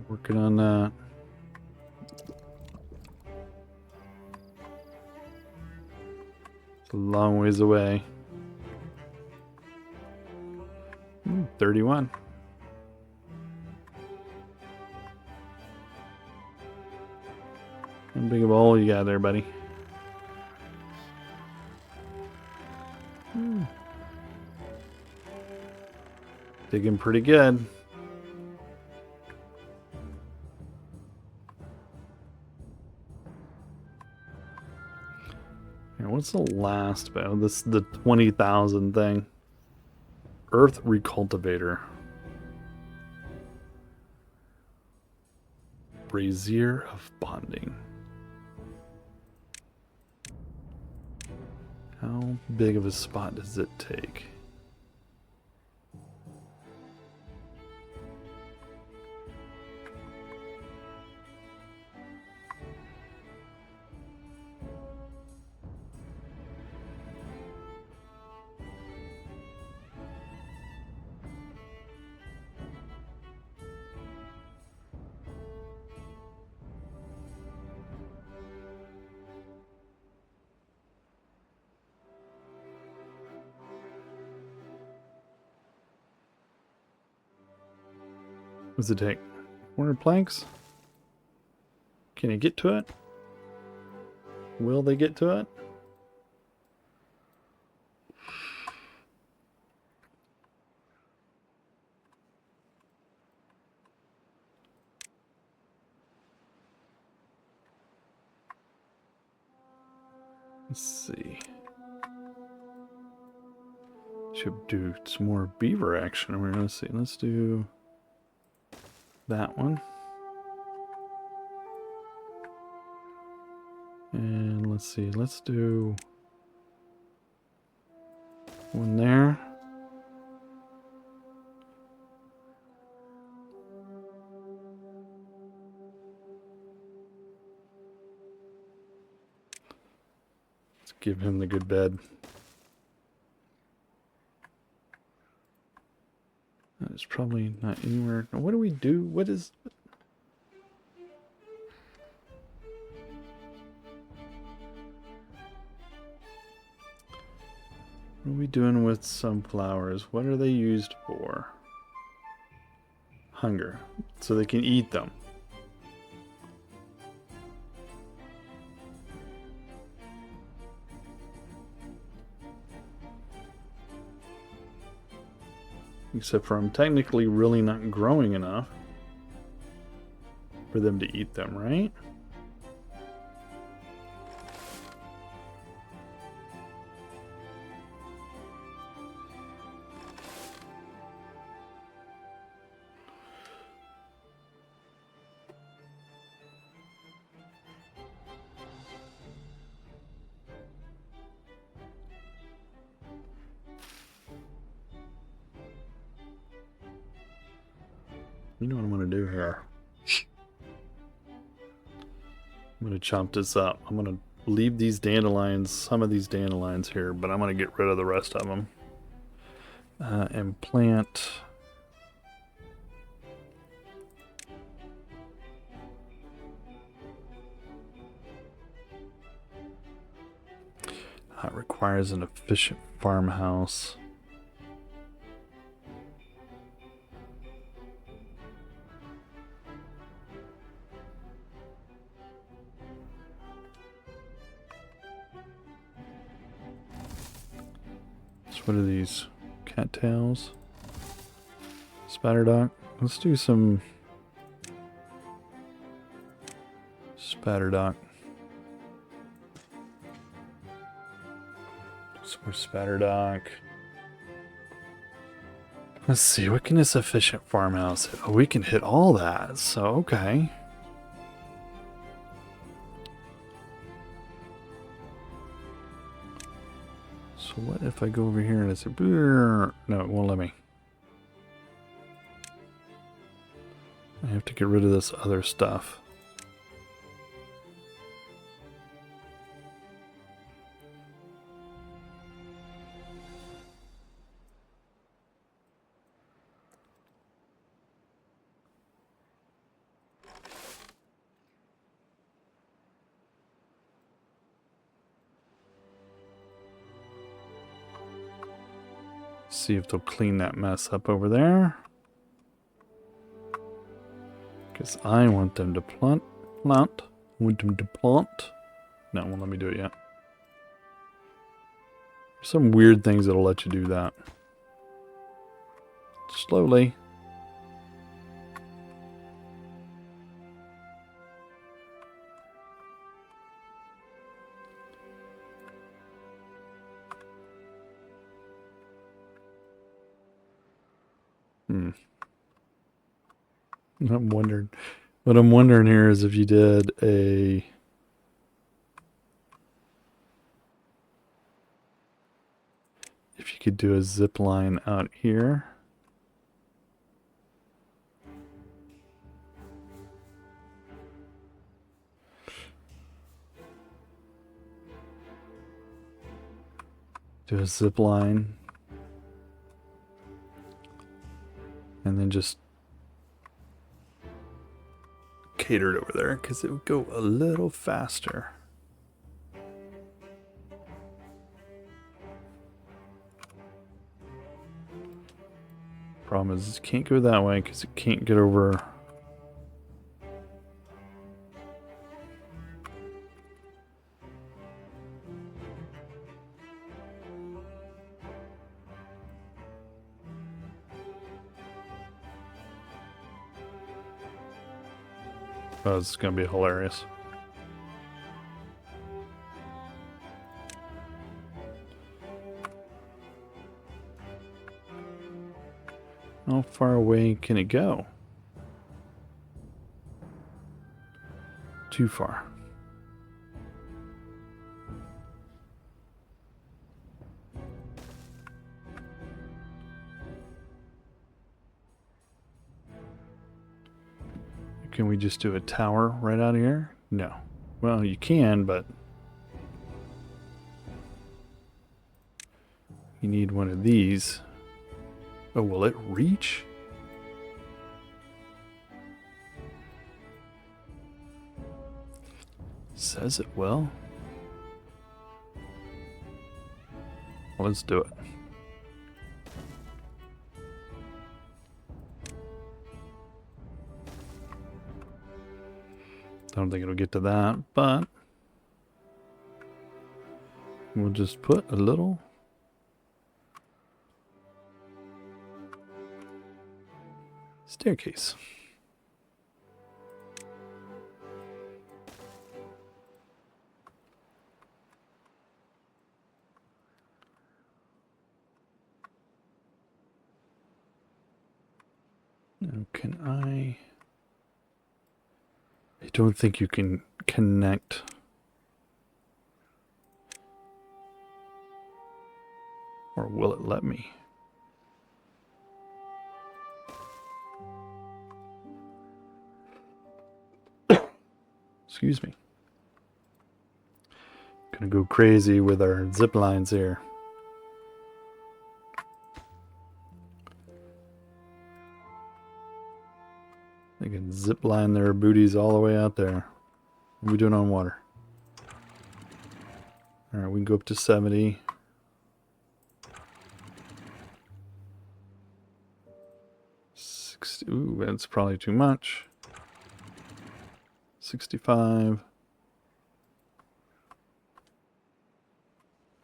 Working on that. It's a long ways away. 31. How big of a hole you got there, buddy? Digging pretty good. Here, what's the last about this? The 20,000 thing. Earth recultivator. Brazier of bonding. How big of a spot does it take? What's it take? 400 planks? Can you get to it? Will they get to it? Let's see. Should do some more beaver action. We're gonna see. Let's do that one. And let's see. Let's do one there. Let's give him the good bed. It's probably not anywhere. What do we do? What is... What are we doing with sunflowers? What are they used for? Hunger. So they can eat them. Except for I'm technically really not growing enough for them to eat them, right? You know what I'm going to do here? I'm going to chop this up. I'm going to leave these dandelions, some of these dandelions here, but I'm going to get rid of the rest of them. And plant... It requires an efficient farmhouse. What are these? Cattails? Spatterdock? Let's do some spatterdock. Some more spatterdock. Let's see, what can this efficient farmhouse hit? Oh, we can hit all that, so okay. So what if I go over here and I say, no, it won't let me. I have to get rid of this other stuff. See if they'll clean that mess up over there. Because I want them to plant. Want them to plant. No, it won't let me do it yet. There's some weird things that'll let you do that. Slowly. I'm wondering. What I'm wondering here is if you did a... If you could do a zip line out here. Do a zip line. And then just cater it over there because it would go a little faster. Problem is, it can't go that way because it can't get over. Oh, it's gonna be hilarious. How far away can it go? Too far. Can we just do a tower right out of here? No. Well, you can, but you need one of these. Oh, will it reach? Says it will. Well, let's do it. I don't think it'll get to that, but we'll just put a little staircase. Now, can I don't think you can connect. Or will it let me? Excuse me. Gonna go crazy with our zip lines here. They can zip line their booties all the way out there. What are we doing on water? Alright, we can go up to 70. Ooh, that's probably too much. 65.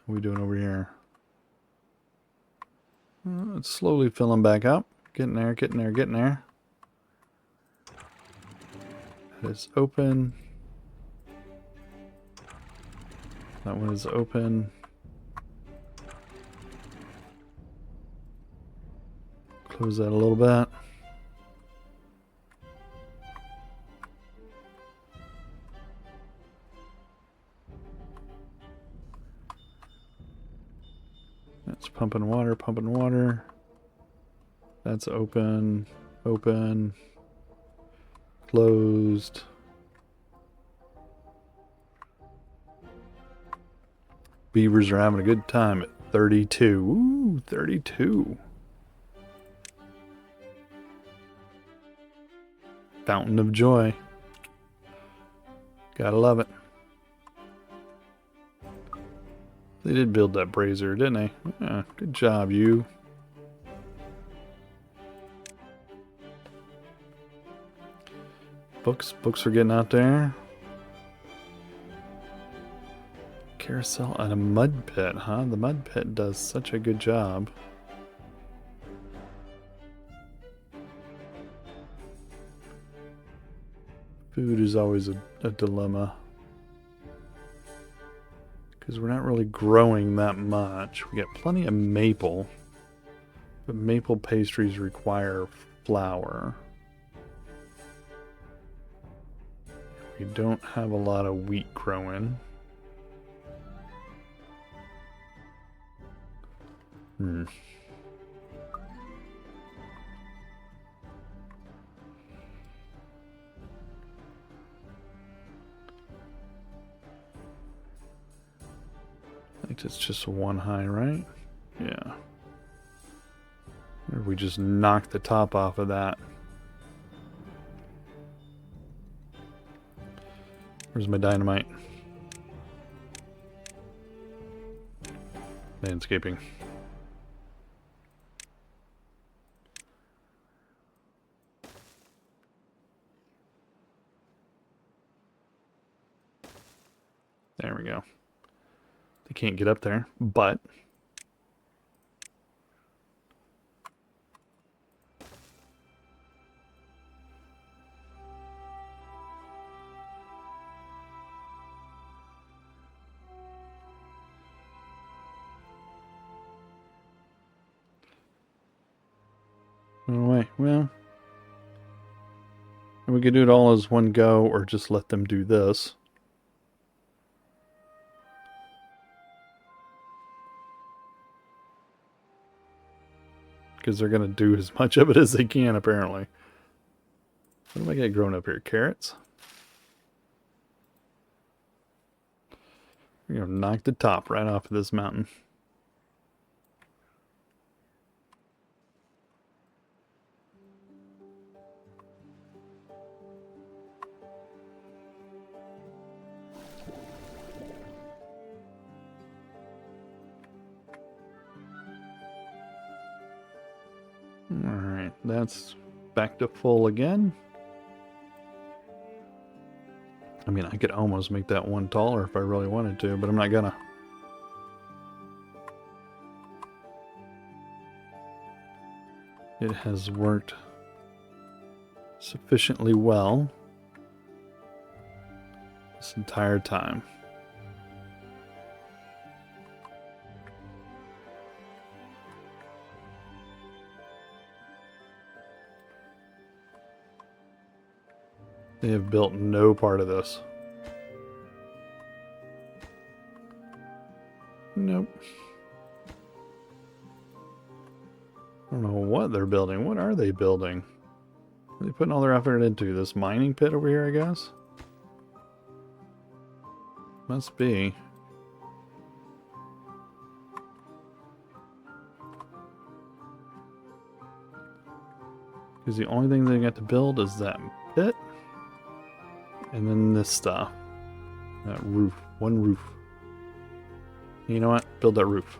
What are we doing over here? It's slowly filling back up. Getting there, getting there, getting there. That is open. That one is open. Close that a little bit. That's pumping water, pumping water. That's open, open, closed. Beavers are having a good time at 32. Ooh, 32. Fountain of joy. Gotta love it. They did build that brazier, didn't they? Yeah, good job, you. Books are getting out there. Carousel and a mud pit, huh? The mud pit does such a good job. Food is always a dilemma. Because we're not really growing that much. We got plenty of maple. But maple pastries require flour. We don't have a lot of wheat growing. I think it's just one high, right? Yeah. Or we just knock the top off of that. Where's my dynamite? Landscaping. There we go. They can't get up there, but no way. Well, we could do it all as one go, or just let them do this. Because they're going to do as much of it as they can, apparently. What do I got growing up here? Carrots? We're going to knock the top right off of this mountain. Alright, that's back to full again. I mean, I could almost make that one taller if I really wanted to, but I'm not gonna. It has worked sufficiently well this entire time. They have built no part of this. Nope. I don't know what they're building. What are they building? Are they putting all their effort into this mining pit over here, I guess? Must be. Because the only thing they got to build is that pit. And then this stuff. That roof. One roof. You know what? Build that roof.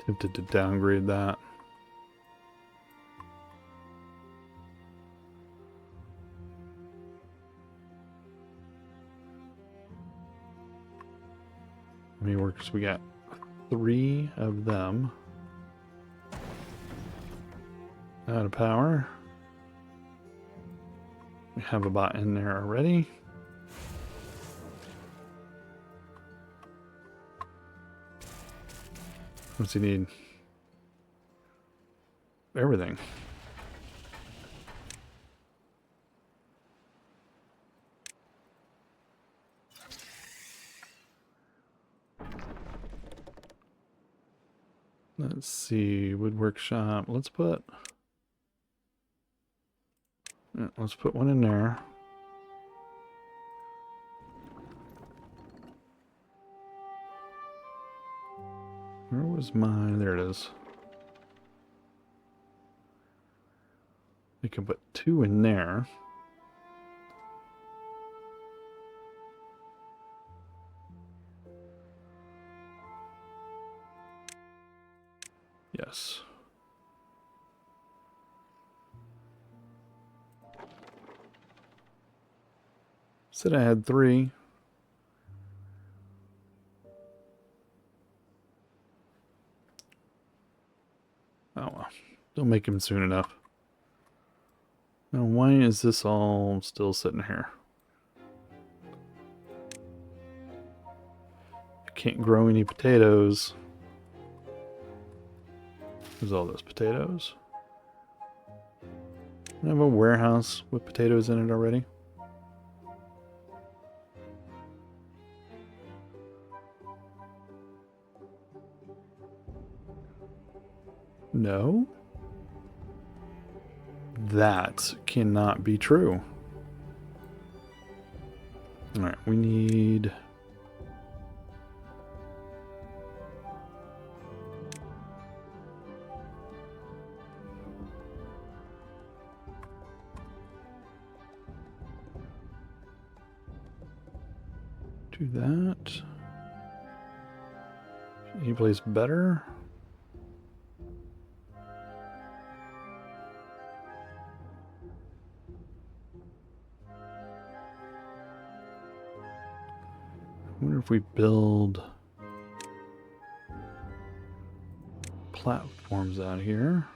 Tempted to downgrade that. How many workers we got? 3 of them. Out of power. We have a bot in there already. What's he need? Everything. Let's see, wood workshop. Let's put one in there. Where was mine? There it is. We can put 2 in there. Yes. Said I had 3. Oh well. Don't make him soon enough. Now why is this all still sitting here? I can't grow any potatoes. There's all those potatoes. I have a warehouse with potatoes in it already. No. That cannot be true. Alright, we need... do that. Any place better? I wonder if we build platforms out here.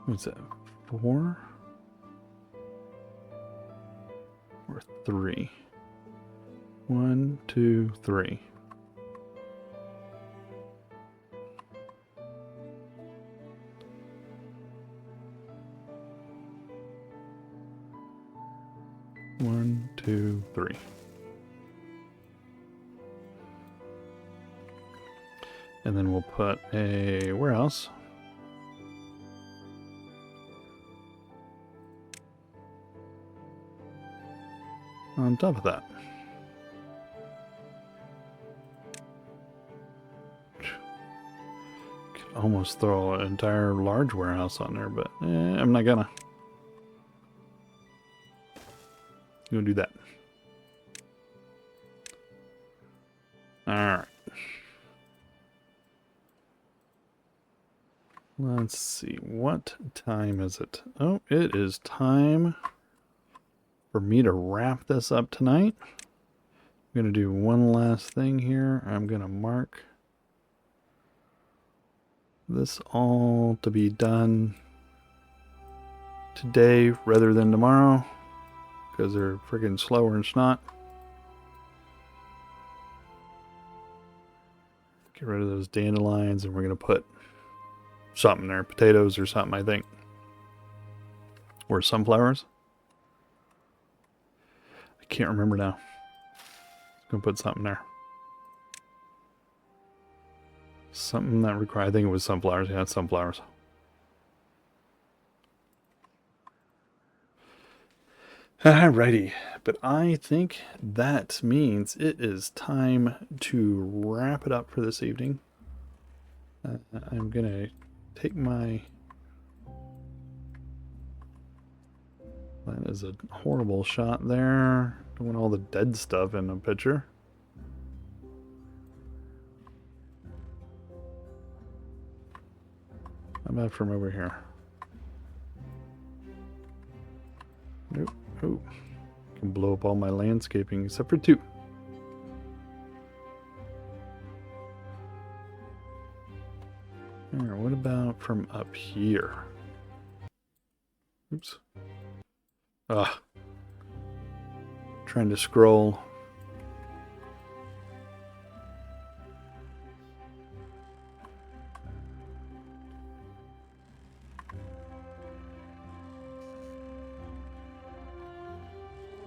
What's that? 4 or 3? 1, 2, 3. One, two, 3. And then we'll put a warehouse. On top of that. Could almost throw an entire large warehouse on there, but I'm not gonna. I'm gonna do that. Alright. Let's see. What time is it? Oh, it is time for me to wrap this up tonight. I'm going to do one last thing here. I'm going to mark this all to be done today rather than tomorrow because they're freaking slower and snot. Get rid of those dandelions and we're going to put something there. Potatoes or something, I think. Or sunflowers. I can't remember now. I'm going to put something there. Something that requires, I think it was sunflowers. Yeah, it's sunflowers. Alrighty, but I think that means it is time to wrap it up for this evening. I'm going to take my... That is a horrible shot there. Don't want all the dead stuff in the picture. How about from over here? Nope. Oh. Can blow up all my landscaping except for 2. Alright, what about from up here? Oops. Ah. Trying to scroll.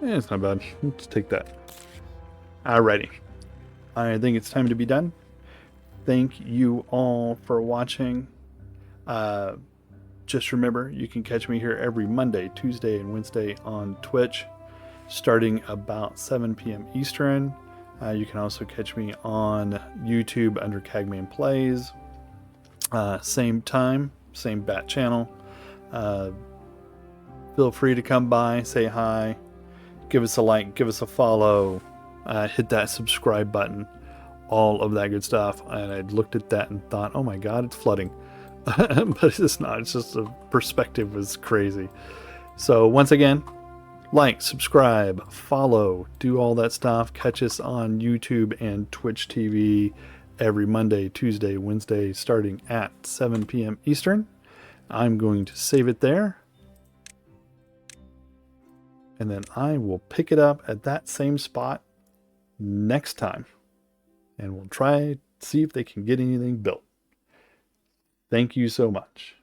Yeah, it's not bad. Let's take that. Alrighty. I think it's time to be done. Thank you all for watching. Just remember, you can catch me here every Monday, Tuesday, and Wednesday on Twitch, starting about 7 p.m. Eastern. You can also catch me on YouTube under Cagman Plays. Same time, same bat channel. feel free to come by, say hi, give us a like, give us a follow, hit that subscribe button, all of that good stuff. And I looked at that and thought, oh my God, it's flooding. But it's not. It's just the perspective was crazy. So once again, like, subscribe, follow, do all that stuff. Catch us on YouTube and Twitch TV every Monday, Tuesday, Wednesday, starting at 7 p.m. Eastern. I'm going to save it there. And then I will pick it up at that same spot next time. And we'll try to see if they can get anything built. Thank you so much.